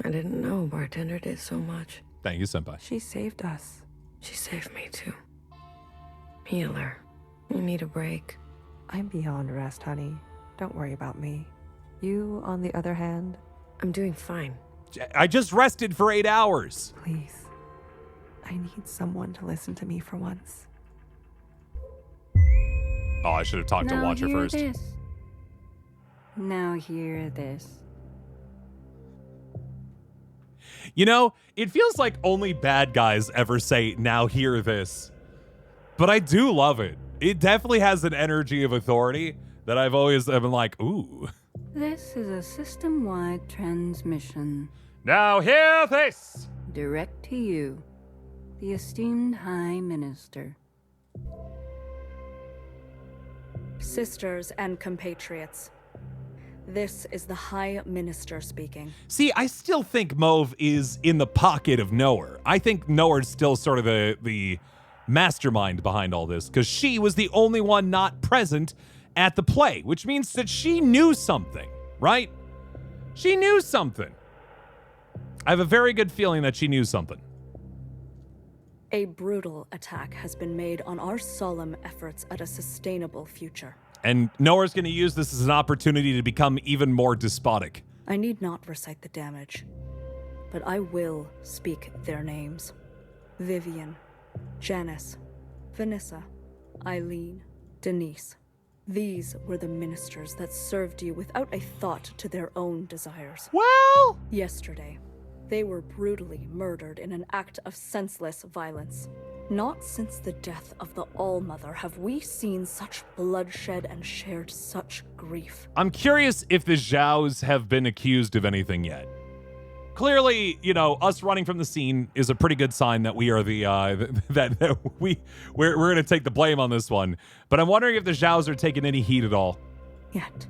I didn't know Bartender did so much. Thank you, Senpai. She saved us. She saved me too. Healer, you need a break. I'm beyond rest, honey. Don't worry about me. You, on the other hand, I'm doing fine. I just rested for 8 hours. please. I need someone to listen to me for once. Oh, I should have talked to Now Watcher hear first. This. Now hear this. You know, it feels like only bad guys ever say, now hear this. But I do love it. It definitely has an energy of authority that I've always been like, ooh. This is a system-wide transmission. Now hear this! Direct to you, the esteemed High Minister. Sisters and compatriots, this is the High Minister speaking. See, I still think Mauve is in the pocket of Noah. I think Noah's still sort of the mastermind behind all this, because she was the only one not present at the play, which means that she knew something, right? She knew something. I have a very good feeling that she knew something. A brutal attack has been made on our solemn efforts at a sustainable future. And Noah's going to use this as an opportunity to become even more despotic. I need not recite the damage, but I will speak their names. Vivian, Janice, Vanessa, Eileen, Denise. These were the ministers that served you without a thought to their own desires. Well, Yesterday, they were brutally murdered in an act of senseless violence. Not since the death of the All-Mother have we seen such bloodshed and shared such grief. I'm curious if the Zhaos have been accused of anything yet. Clearly, you know, us running from the scene is a pretty good sign that we are we're going to take the blame on this one. But I'm wondering if the Zhaos are taking any heat at all. Yet,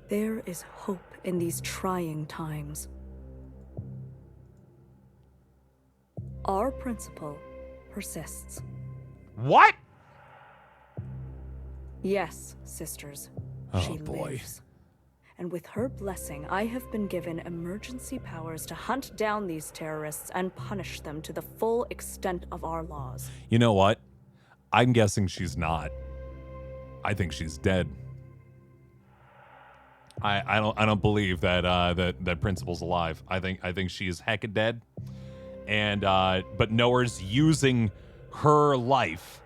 there is hope in these trying times. Our principle persists. What? Yes, sisters. Oh, she boy. lives. And with her blessing, I have been given emergency powers to hunt down these terrorists and punish them to the full extent of our laws. You know what? I'm guessing she's not. I think she's dead. I don't believe that Principal's alive. I think she's hecka dead. And but Noah's using her life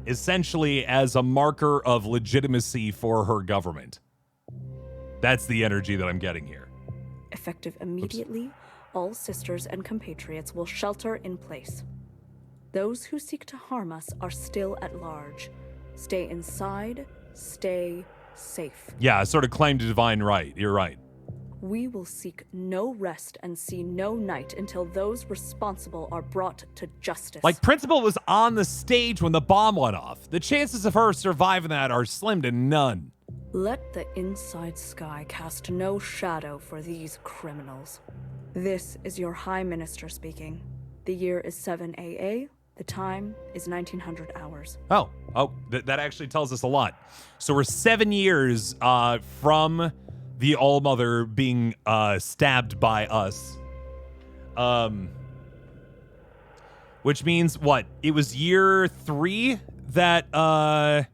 essentially as a marker of legitimacy for her government. That's the energy that I'm getting here. Effective immediately, all sisters and compatriots will shelter in place. Those who seek to harm us are still at large. Stay inside, stay safe. Yeah, sort of claim to divine right. You're right. We will seek no rest and see no night until those responsible are brought to justice. Like, Principal was on the stage when the bomb went off. The chances of her surviving that are slim to none. Let the inside sky cast no shadow for these criminals. This is your High Minister speaking. The year is 7 AA. The time is 1900 hours. Oh, that actually tells us a lot. So we're 7 years from the All-Mother being stabbed by us. Which means what? It was year 3 that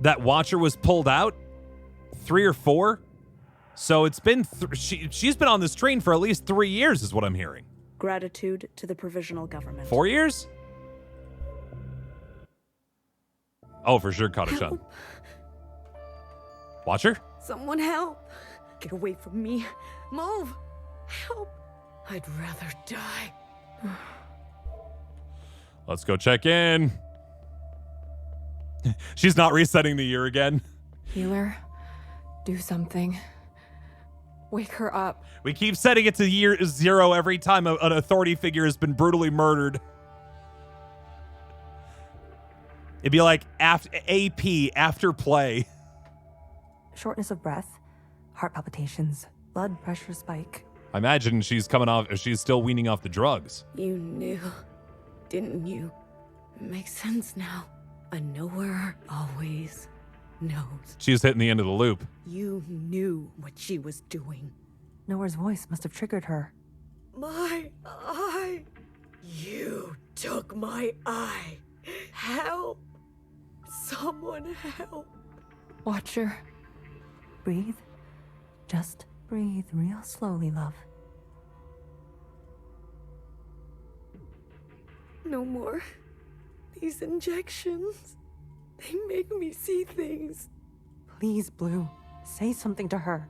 that Watcher was pulled out? 3 or 4? So it's been she's been on this train for at least 3 years is what I'm hearing. Gratitude to the provisional government. 4 years? Oh, for sure, Kata-chan. Watcher? Someone help. Get away from me. Move. Help. I'd rather die. Let's go check in. She's not resetting the year again. Healer, do something. Wake her up. We keep setting it to year 0 every time an authority figure has been brutally murdered. It'd be like after play. Shortness of breath, heart palpitations, blood pressure spike. I imagine she's still weaning off the drugs. You knew, didn't you? It makes sense now. A knower always knows. She's hitting the end of the loop. You knew what she was doing. Noah's voice must have triggered her. My eye! You took my eye! Help! Someone help! Watcher. Breathe. Just breathe real slowly, love. No more. These injections. They make me see things. Please, Blue. Say something to her.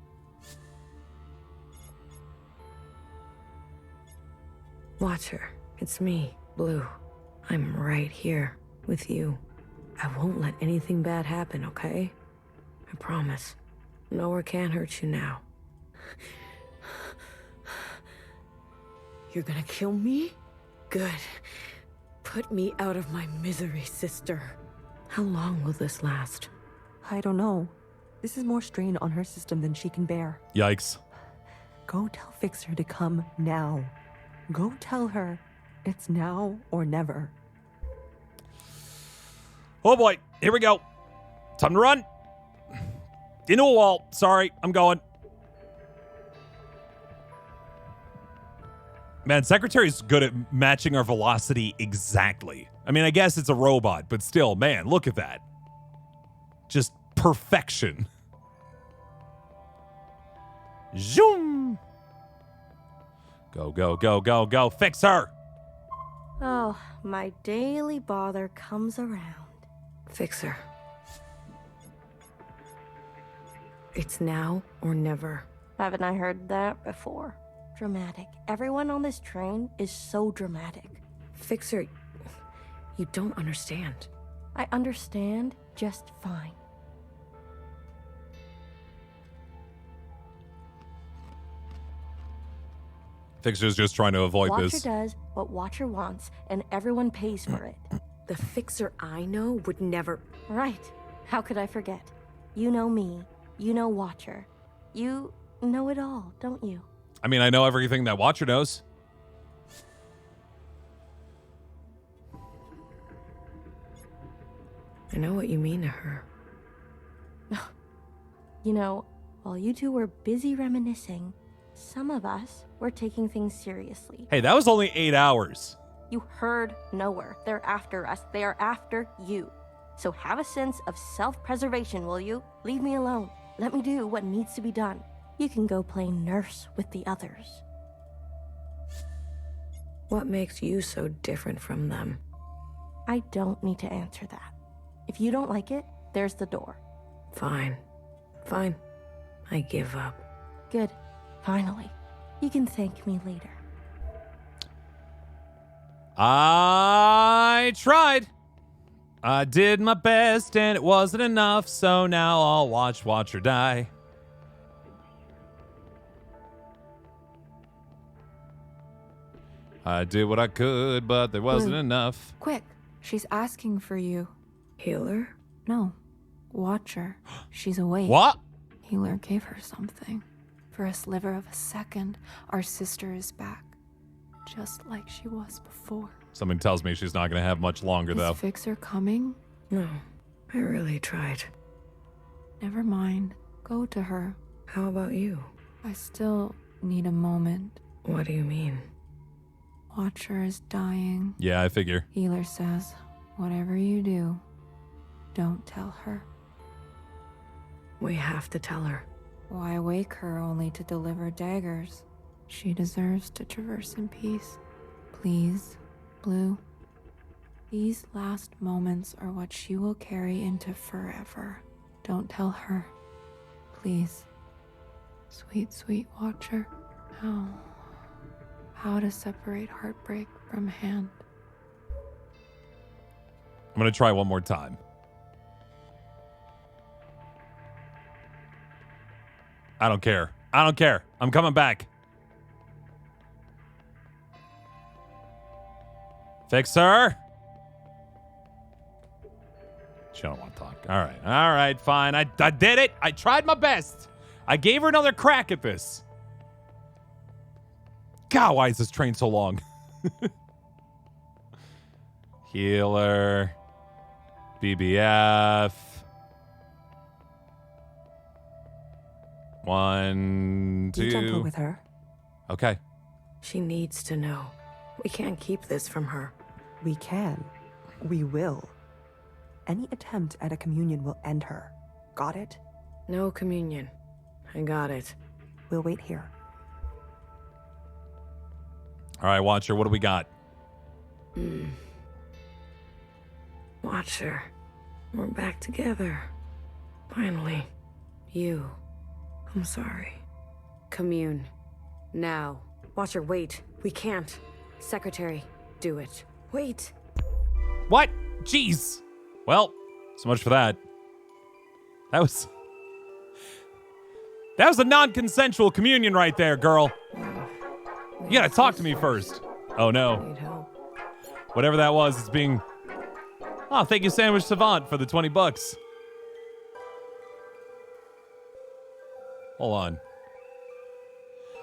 Watcher, it's me, Blue. I'm right here with you. I won't let anything bad happen, okay? I promise. Nowhere can hurt you now. You're gonna kill me? Good. Put me out of my misery, sister. How long will this last? I don't know. This is more strain on her system than she can bear. Yikes. Go tell Fixer to come now. Go tell her it's now or never. Oh boy, here we go. Time to run. Into a wall. Sorry, I'm going. Man, Secretary's good at matching our velocity exactly. I mean, I guess it's a robot, but still, man, look at that. Just perfection. Zoom. Go, go, go, go, go. Fix her. Oh, my daily bother comes around. Fixer. It's now or never. Haven't I heard that before? Dramatic. Everyone on this train is so dramatic. Fixer, You don't understand. I understand just fine. Fixer's just trying to avoid Watcher this. does what Watcher wants, and everyone pays for it. The Fixer I know would never... Right. How could I forget? You know me. You know Watcher. You know it all, don't you? I mean, I know everything that Watcher knows. I know what you mean to her. You know, while you two were busy reminiscing, some of us were taking things seriously. Hey, that was only 8 hours. You heard nowhere. They're after us. They are after you. So have a sense of self-preservation, will you? Leave me alone. Let me do what needs to be done. You can go play nurse with the others. What makes you so different from them? I don't need to answer that. If you don't like it, there's the door. Fine. Fine. I give up. Good. Finally. You can thank me later. I tried. I did my best and it wasn't enough, so now I'll watch Watcher die. I did what I could, but there wasn't enough. Quick, she's asking for you. Healer? No, Watcher. She's awake. What? Healer gave her something. For a sliver of a second, our sister is back. Just like she was before. Something tells me she's not going to have much longer, though. Is Fixer coming? No, I really tried. Never mind. Go to her. How about you? I still need a moment. What do you mean? Watcher is dying. Yeah, I figure. Healer says, whatever you do, don't tell her. We have to tell her. Why wake her only to deliver daggers? She deserves to traverse in peace. Please, Blue. These last moments are what she will carry into forever. Don't tell her. Please. Sweet, sweet Watcher. How to separate heartbreak from hand. I'm going to try one more time. I don't care. I don't care. I'm coming back. Fixer? She don't want to talk. All right. All right, fine. I did it. I tried my best. I gave her another crack at this. God, why is this train so long? Healer. BBF. 1, 2. You gentle with her. Okay. She needs to know. We can't keep this from her. We can. We will. Any attempt at a communion will end her. Got it? No communion. I got it. We'll wait here. All right, Watcher, what do we got? Watcher. We're back together. Finally. You. I'm sorry. Commune. Now. Watcher, wait. We can't. Secretary, do it. Wait. What? Jeez. Well, so much for that. That was a non-consensual communion right there, girl. You gotta talk to me first. Oh no. Need help. Whatever that was, it's being... Oh, thank you, Sandwich Savant, for the $20. Hold on.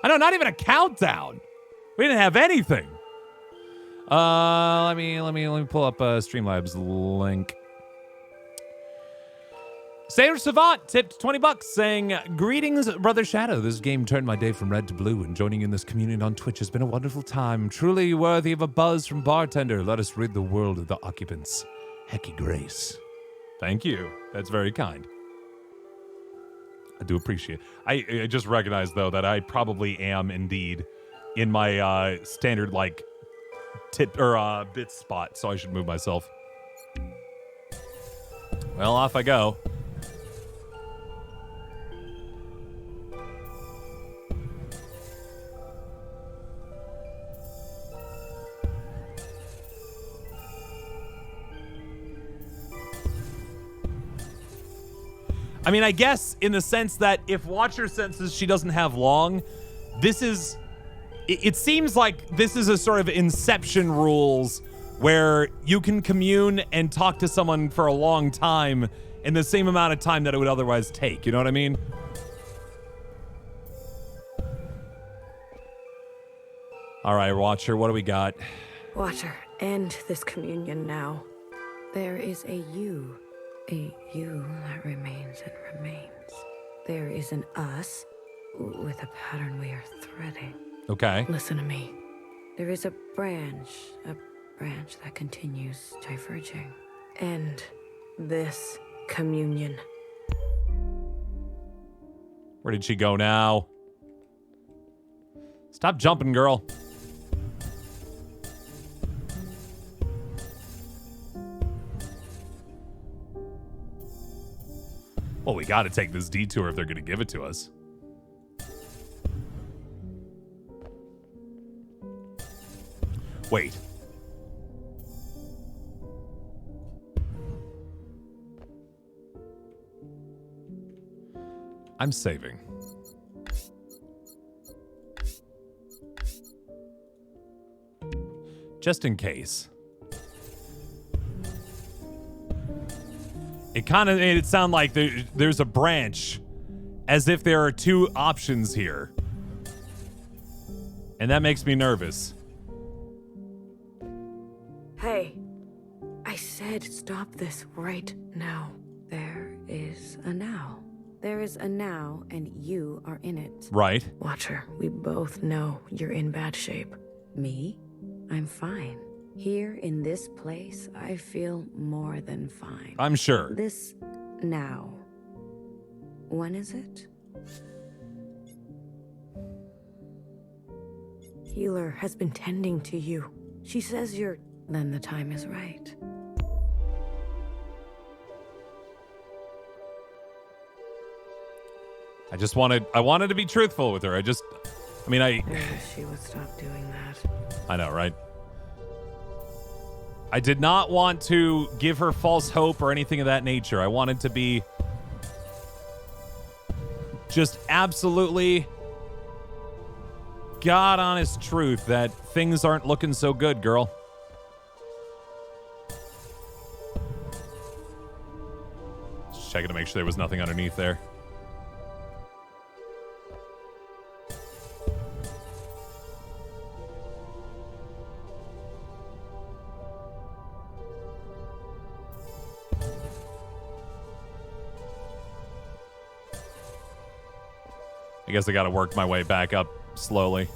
I know, not even a countdown. We didn't have anything. Let me pull up Streamlabs link. Sandwich Savant tipped $20 saying, "Greetings, Brother Shadow. This game turned my day from red to blue, and joining in this communion on Twitch has been a wonderful time. Truly worthy of a buzz from bartender. Let us rid the world of the occupants. Hecky Grace." Thank you. That's very kind. I do appreciate it. I just recognize, though, that I probably am indeed in my standard, like, tip or bit spot, so I should move myself. Well, off I go. I mean, I guess in the sense that if Watcher senses she doesn't have long, this is... It seems like this is a sort of Inception rules where you can commune and talk to someone for a long time in the same amount of time that it would otherwise take. You know what I mean? All right, Watcher, what do we got? Watcher, end this communion now. There is a you that remains and remains. There is an us with a pattern we are threading. Okay. Listen to me. There is a branch that continues diverging. End this communion. Where did she go now? Stop jumping, girl. Well, we got to take this detour if they're going to give it to us. Wait. I'm saving. Just in case. It kind of made it sound like there's a branch, as if there are two options here. And that makes me nervous. Hey, I said stop this right now. There is a now. There is a now, and you are in it. Right. Watcher, we both know you're in bad shape. Me? I'm fine. Here in this place, I feel more than fine. I'm sure. This now. When is it? Healer has been tending to you. She says you're... Then the time is right. I wanted to be truthful with her. I wish she would stop doing that. I know, right? I did not want to give her false hope or anything of that nature. I wanted to be just absolutely God honest truth that things aren't looking so good, girl. Just checking to make sure there was nothing underneath there. I guess I gotta work my way back up slowly.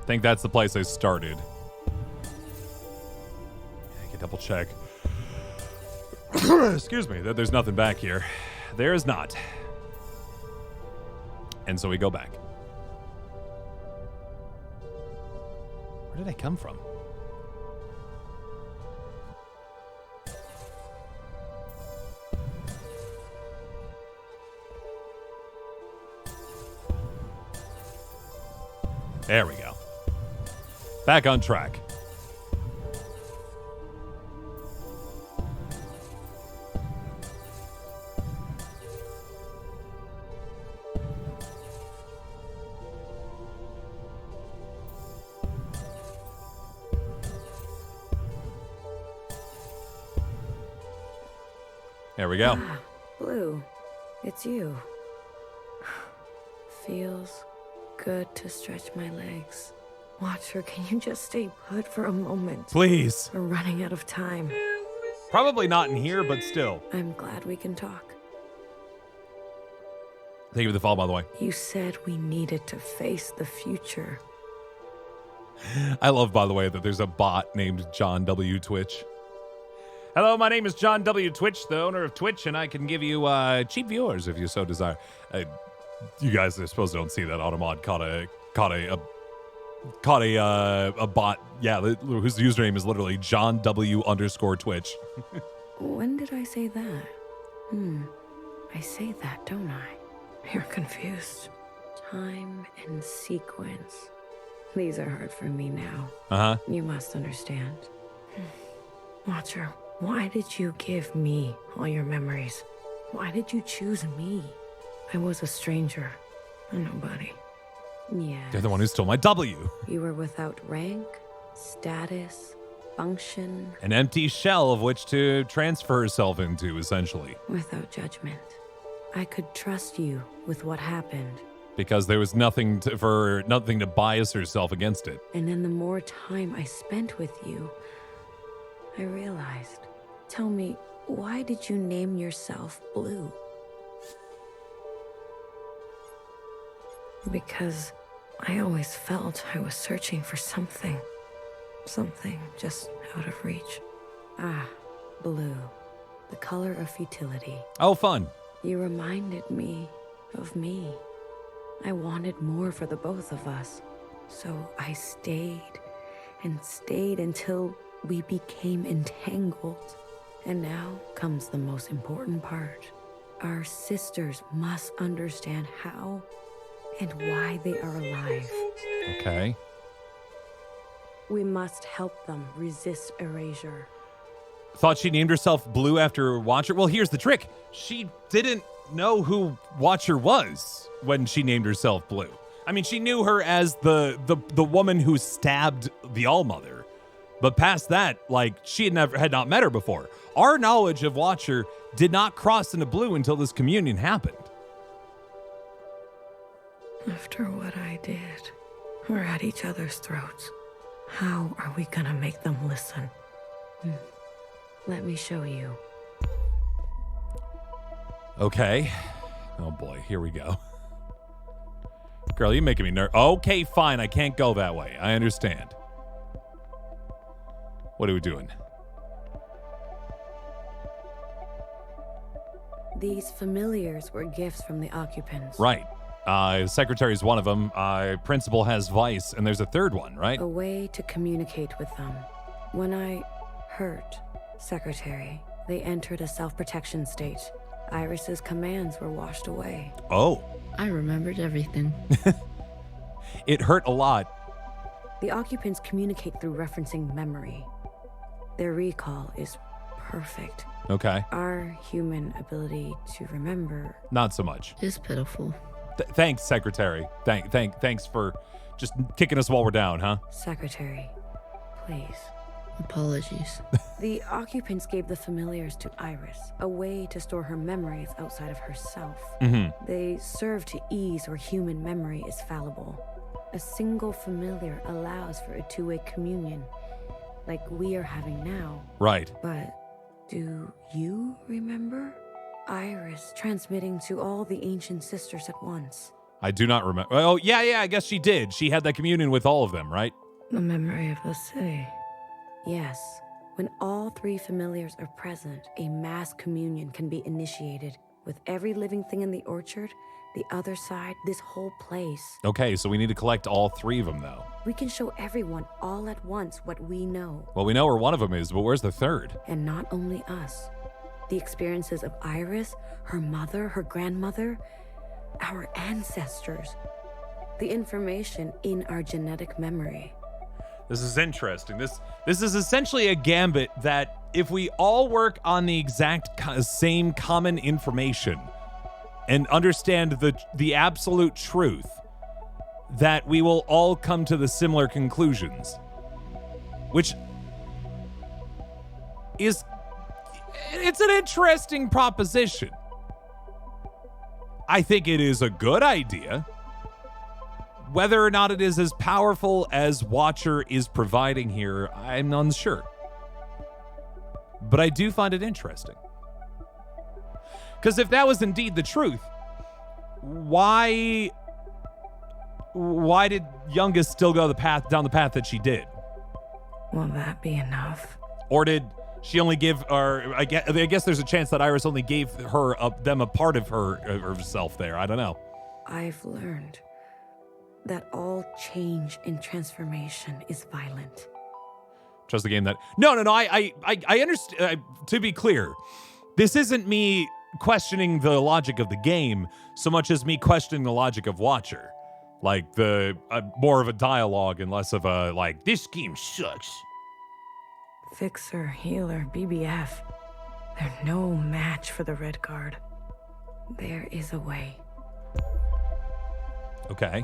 I think that's the place I started. I can double check. Excuse me, that there's nothing back here. There is not. And so we go back. Where did I come from? There we go. Back on track. There we go. Ah, Blue, it's you. Feels good to stretch my legs. Watcher, can you just stay put for a moment? Please. We're running out of time. Probably not in here, but still. I'm glad we can talk. Thank you for the follow, by the way. You said we needed to face the future. I love, by the way, that there's a bot named John W. Twitch. Hello, my name is John W. Twitch, the owner of Twitch, and I can give you cheap viewers if you so desire. You guys, I suppose, don't see that Automod caught a bot. Yeah, whose username is literally John W. _Twitch. When did I say that? I say that, don't I? You're confused. Time and sequence. These are hard for me now. Uh-huh. You must understand. Watcher, why did you give me all your memories? Why did you choose me? I was a stranger, a nobody. Yeah. You're the one who stole my W. You were without rank, status, function. An empty shell of which to transfer herself into, essentially. Without judgment. I could trust you with what happened. Because there was nothing to bias herself against it. And then the more time I spent with you, I realized. Tell me, why did you name yourself Blue? Because I always felt I was searching for something. Something just out of reach. Ah, blue. The color of futility. Oh, fun. You reminded me of me. I wanted more for the both of us. So I stayed and stayed until we became entangled. And now comes the most important part. Our sisters must understand how and why they are alive. Okay. We must help them resist erasure. Thought she named herself Blue after Watcher? Well, here's the trick. She didn't know who Watcher was when she named herself Blue. I mean, she knew her as the woman who stabbed the Allmother. But past that, like, she had not met her before. Our knowledge of Watcher did not cross into Blue until this communion happened. After what I did, we're at each other's throats. How are we gonna make them listen? Let me show you. Okay. Oh boy, here we go. Girl, you're making me nervous. Okay, fine, I can't go that way. I understand. What are we doing? These familiars were gifts from the occupants. Right. Secretary is one of them. Principal has Vice, and there's a third one, right? A way to communicate with them. When I hurt Secretary, they entered a self-protection state. Iris's commands were washed away. Oh. I remembered everything. It hurt a lot. The occupants communicate through referencing memory. Their recall is perfect. Okay. Our human ability to remember... Not so much. It's pitiful. Thanks, Secretary. Thanks for just kicking us while we're down, huh? Secretary, please. Apologies. The occupants gave the familiars to Iris, a way to store her memories outside of herself. Mm-hmm. They serve to ease where human memory is fallible. A single familiar allows for a two-way communion, like we are having now. Right. But do you remember? Iris transmitting to all the ancient sisters at once. I do not remember. Oh, yeah, I guess she did. She had that communion with all of them, right? The memory of the city. Yes. When all three familiars are present, a mass communion can be initiated. With every living thing in the orchard, the other side, this whole place. Okay, so we need to collect all three of them, though. We can show everyone all at once what we know. Well, we know where one of them is, but where's the third? And not only us. The experiences of Iris, her mother, her grandmother, our ancestors. The information in our genetic memory. This is interesting. This is essentially a gambit that if we all work on the exact same common information and understand the absolute truth, that we will all come to the similar conclusions, which is, it's an interesting proposition. I think it is a good idea. Whether or not it is as powerful as Watcher is providing here, I'm unsure. But I do find it interesting. Because if that was indeed the truth, why did Youngest still go down the path that she did? Will that be enough? Or did she only give, or I guess there's a chance that Iris only gave them a part of herself there. I don't know. I've learned that all change and transformation is violent. Trust the game that... No, I understand. To be clear, this isn't me questioning the logic of the game so much as me questioning the logic of Watcher. Like the more of a dialogue and less of a like, this game sucks. Fixer, healer, BBF. They're no match for the Red Guard. There is a way. Okay.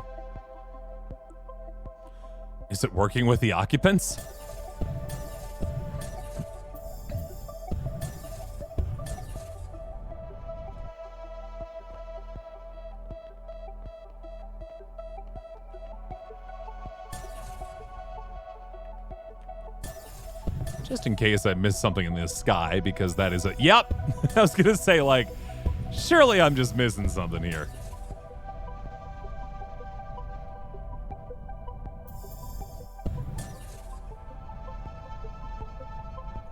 Is it working with the occupants? Just in case I missed something in the sky, because that is a... Yep! I was going to say, like, surely I'm just missing something here.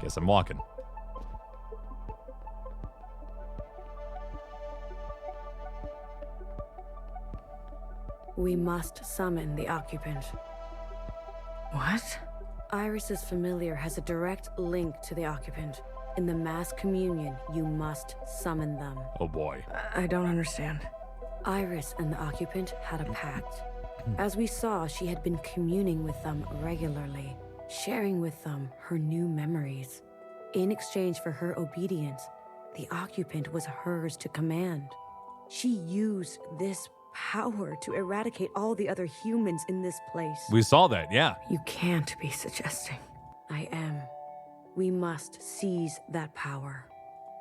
Guess I'm walking. We must summon the occupant. What? Iris's familiar has a direct link to the occupant. In the mass communion, you must summon them. Oh boy. I don't understand. Iris and the occupant had a pact. As we saw, she had been communing with them regularly, sharing with them her new memories. In exchange for her obedience, the occupant was hers to command. She used this power to eradicate all the other humans in this place. We saw that, yeah. You can't be suggesting. I am. We must seize that power.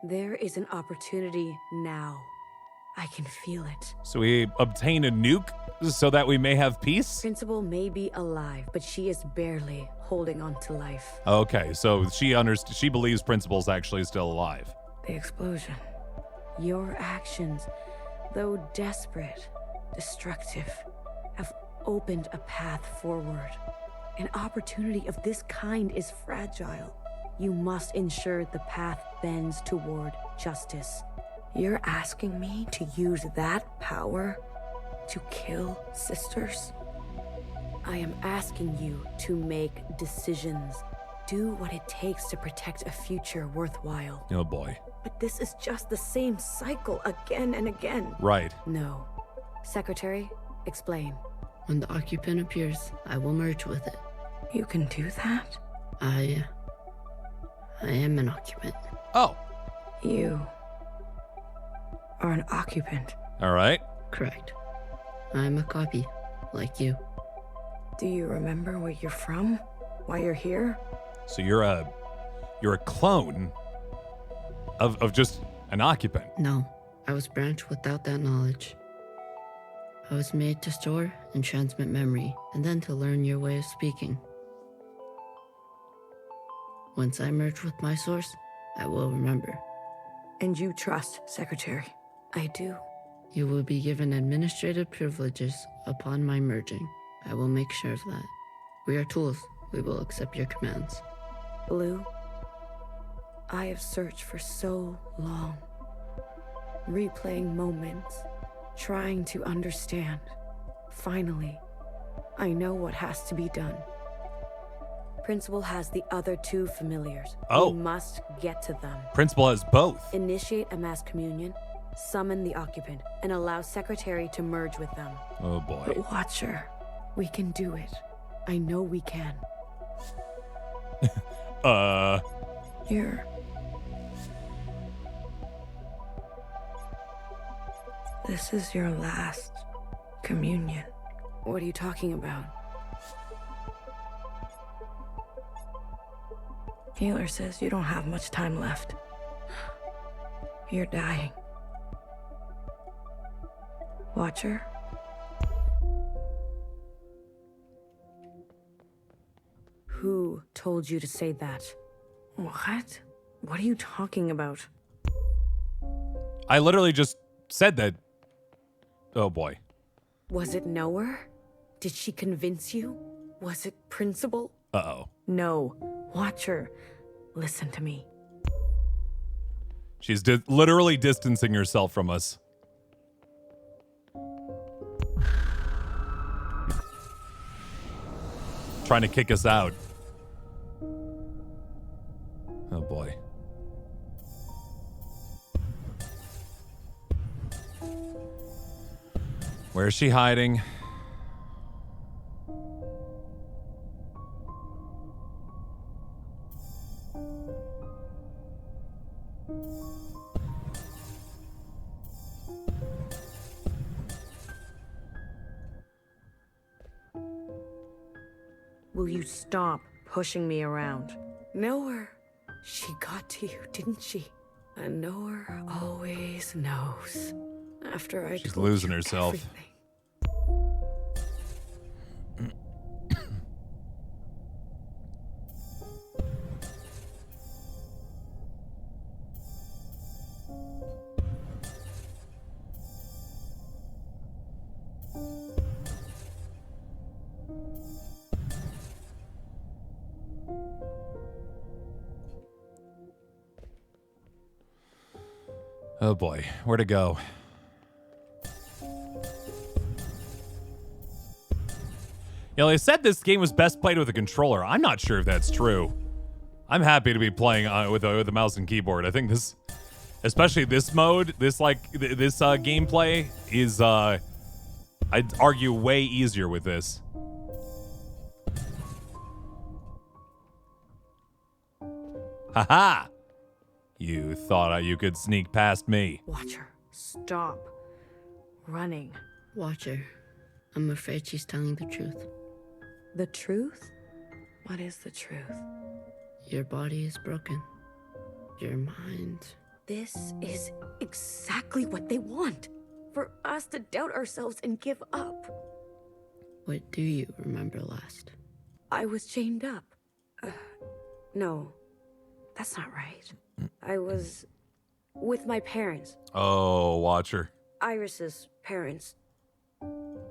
There is an opportunity now. I can feel it. So we obtain a nuke so that we may have peace? Principal may be alive, but she is barely holding on to life. Okay, so she believes Principal's actually still alive. The explosion. Your actions, though desperate, destructive, have opened a path forward. An opportunity of this kind is fragile. You must ensure the path bends toward justice. You're asking me to use that power to kill sisters? I am asking you to make decisions. Do what it takes to protect a future worthwhile. Oh boy. But this is just the same cycle again and again. Right. No. Secretary, explain. When the occupant appears, I will merge with it. You can do that? I am an occupant. Oh. You are an occupant. All right. Correct. I'm a copy, like you. Do you remember where you're from? Why you're here? So you're a clone of just an occupant. No, I was branched without that knowledge. I was made to store and transmit memory, and then to learn your way of speaking. Once I merge with my source, I will remember. And you trust, Secretary? I do. You will be given administrative privileges upon my merging. I will make sure of that. We are tools. We will accept your commands. Blue, I have searched for so long. Replaying moments, trying to understand. Finally, I know what has to be done. Principal has the other two familiars. Oh. We must get to them. Principal has both. Initiate a mass communion, summon the occupant, and allow Secretary to merge with them. Oh boy. But Watcher, we can do it. I know we can. Here. This is your last communion. What are you talking about? Healer says you don't have much time left. You're dying. Watcher? Who told you to say that? What? What are you talking about? I literally just said that. Oh boy. Was it Knower? Did she convince you? Was it Principal? Uh-oh. No. Watcher, listen to me. She's literally distancing herself from us. Trying to kick us out. Oh boy. Where is she hiding? Will you stop pushing me around? Noah, she got to you, didn't she? And Noah always knows. After I She's told losing you herself. everything. Oh boy, where to go? You know, they said this game was best played with a controller. I'm not sure if that's true. I'm happy to be playing with a mouse and keyboard. I think this, especially this mode, this gameplay is, I'd argue, way easier with this. Haha! You thought you could sneak past me. Watcher, stop running. Watcher, I'm afraid she's telling the truth. The truth? What is the truth? Your body is broken. Your mind. This is exactly what they want. For us to doubt ourselves and give up. What do you remember last? I was chained up. No, that's not right. I was with my parents. Oh, Watcher. Iris's parents.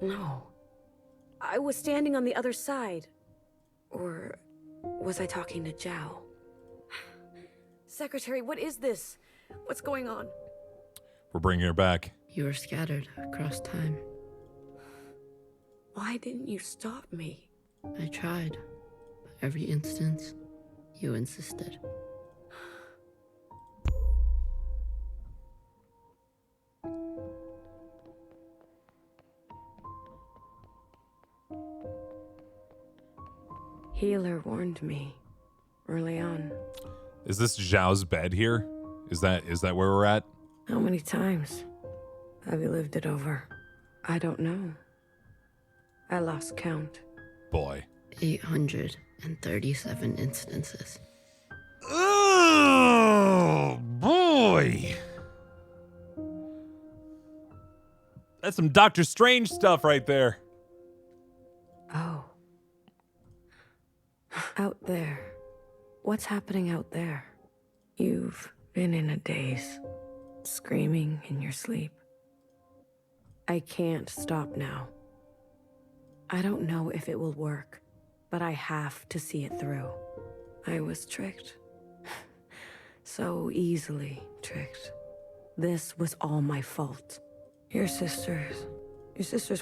No. I was standing on the other side. Or was I talking to Zhao? Secretary, what is this? What's going on? We're bringing her back. You were scattered across time. Why didn't you stop me? I tried. But every instance, you insisted. Healer warned me early on. Is this Zhao's bed here? Is that where we're at? How many times have you lived it over? I don't know. I lost count. Boy. 837 instances. Oh, boy. That's some Doctor Strange stuff right there. Oh. Out there. What's happening out there? You've been in a daze, screaming in your sleep. I can't stop now. I don't know if it will work, but I have to see it through. I was tricked. So easily tricked. This was all my fault. Your sisters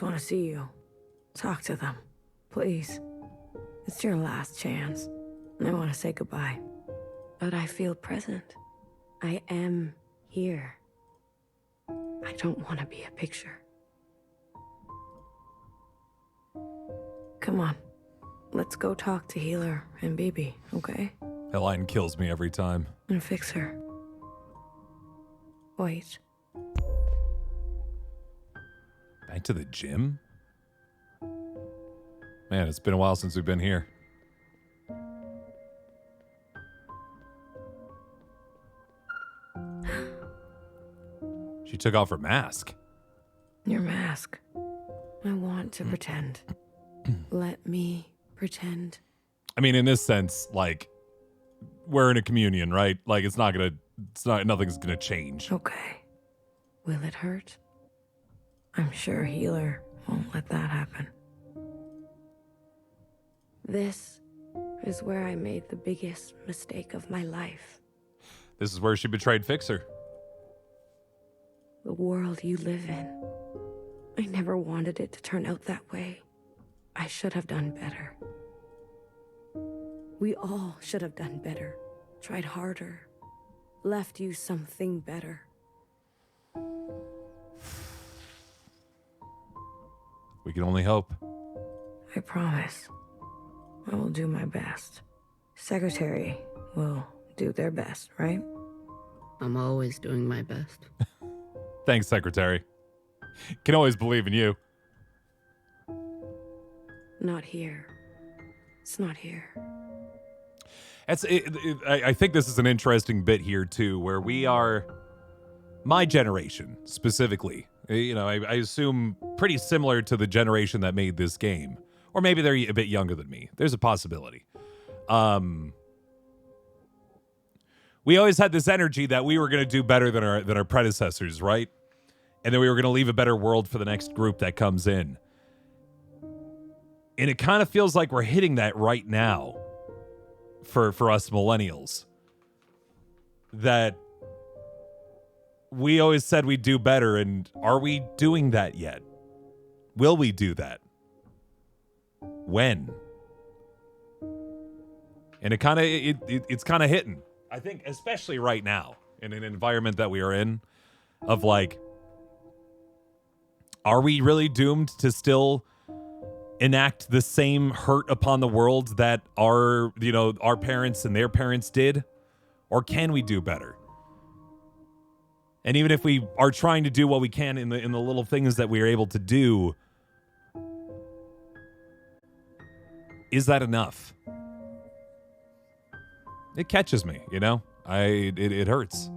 want to see you. Talk to them, please. It's your last chance. I want to say goodbye. But I feel present. I am here. I don't want to be a picture. Come on. Let's go talk to Healer and Bibi, okay? That line kills me every time. And fix her. Wait. Back to the gym? Man, it's been a while since we've been here. She took off her mask. Your mask. I want to pretend. Let me pretend. I mean, in this sense, like, we're in a communion, right? Like, nothing's gonna change. Okay. Will it hurt? I'm sure Healer won't let that happen. This is where I made the biggest mistake of my life. This is where she betrayed Fixer. The world you live in. I never wanted it to turn out that way. I should have done better. We all should have done better. Tried harder. Left you something better. We can only hope. I promise. I will do my best. Secretary, will do their best, right? I'm always doing my best. Thanks, Secretary. Can always believe in you. Not here. It's not here. I think this is an interesting bit here, too, where we are, my generation specifically, you know, I assume pretty similar to the generation that made this game. Or maybe they're a bit younger than me. There's a possibility. We always had this energy that we were going to do better than our predecessors, right? And then we were going to leave a better world for the next group that comes in. And it kind of feels like we're hitting that right now for us millennials. That we always said we'd do better, and are we doing that yet? Will we do that? When? And it's kind of hitting. I think especially right now in an environment that we are in of like, are we really doomed to still enact the same hurt upon the world that our parents and their parents did? Or can we do better? And even if we are trying to do what we can in the little things that we are able to do, is that enough? It catches me, you know? It hurts.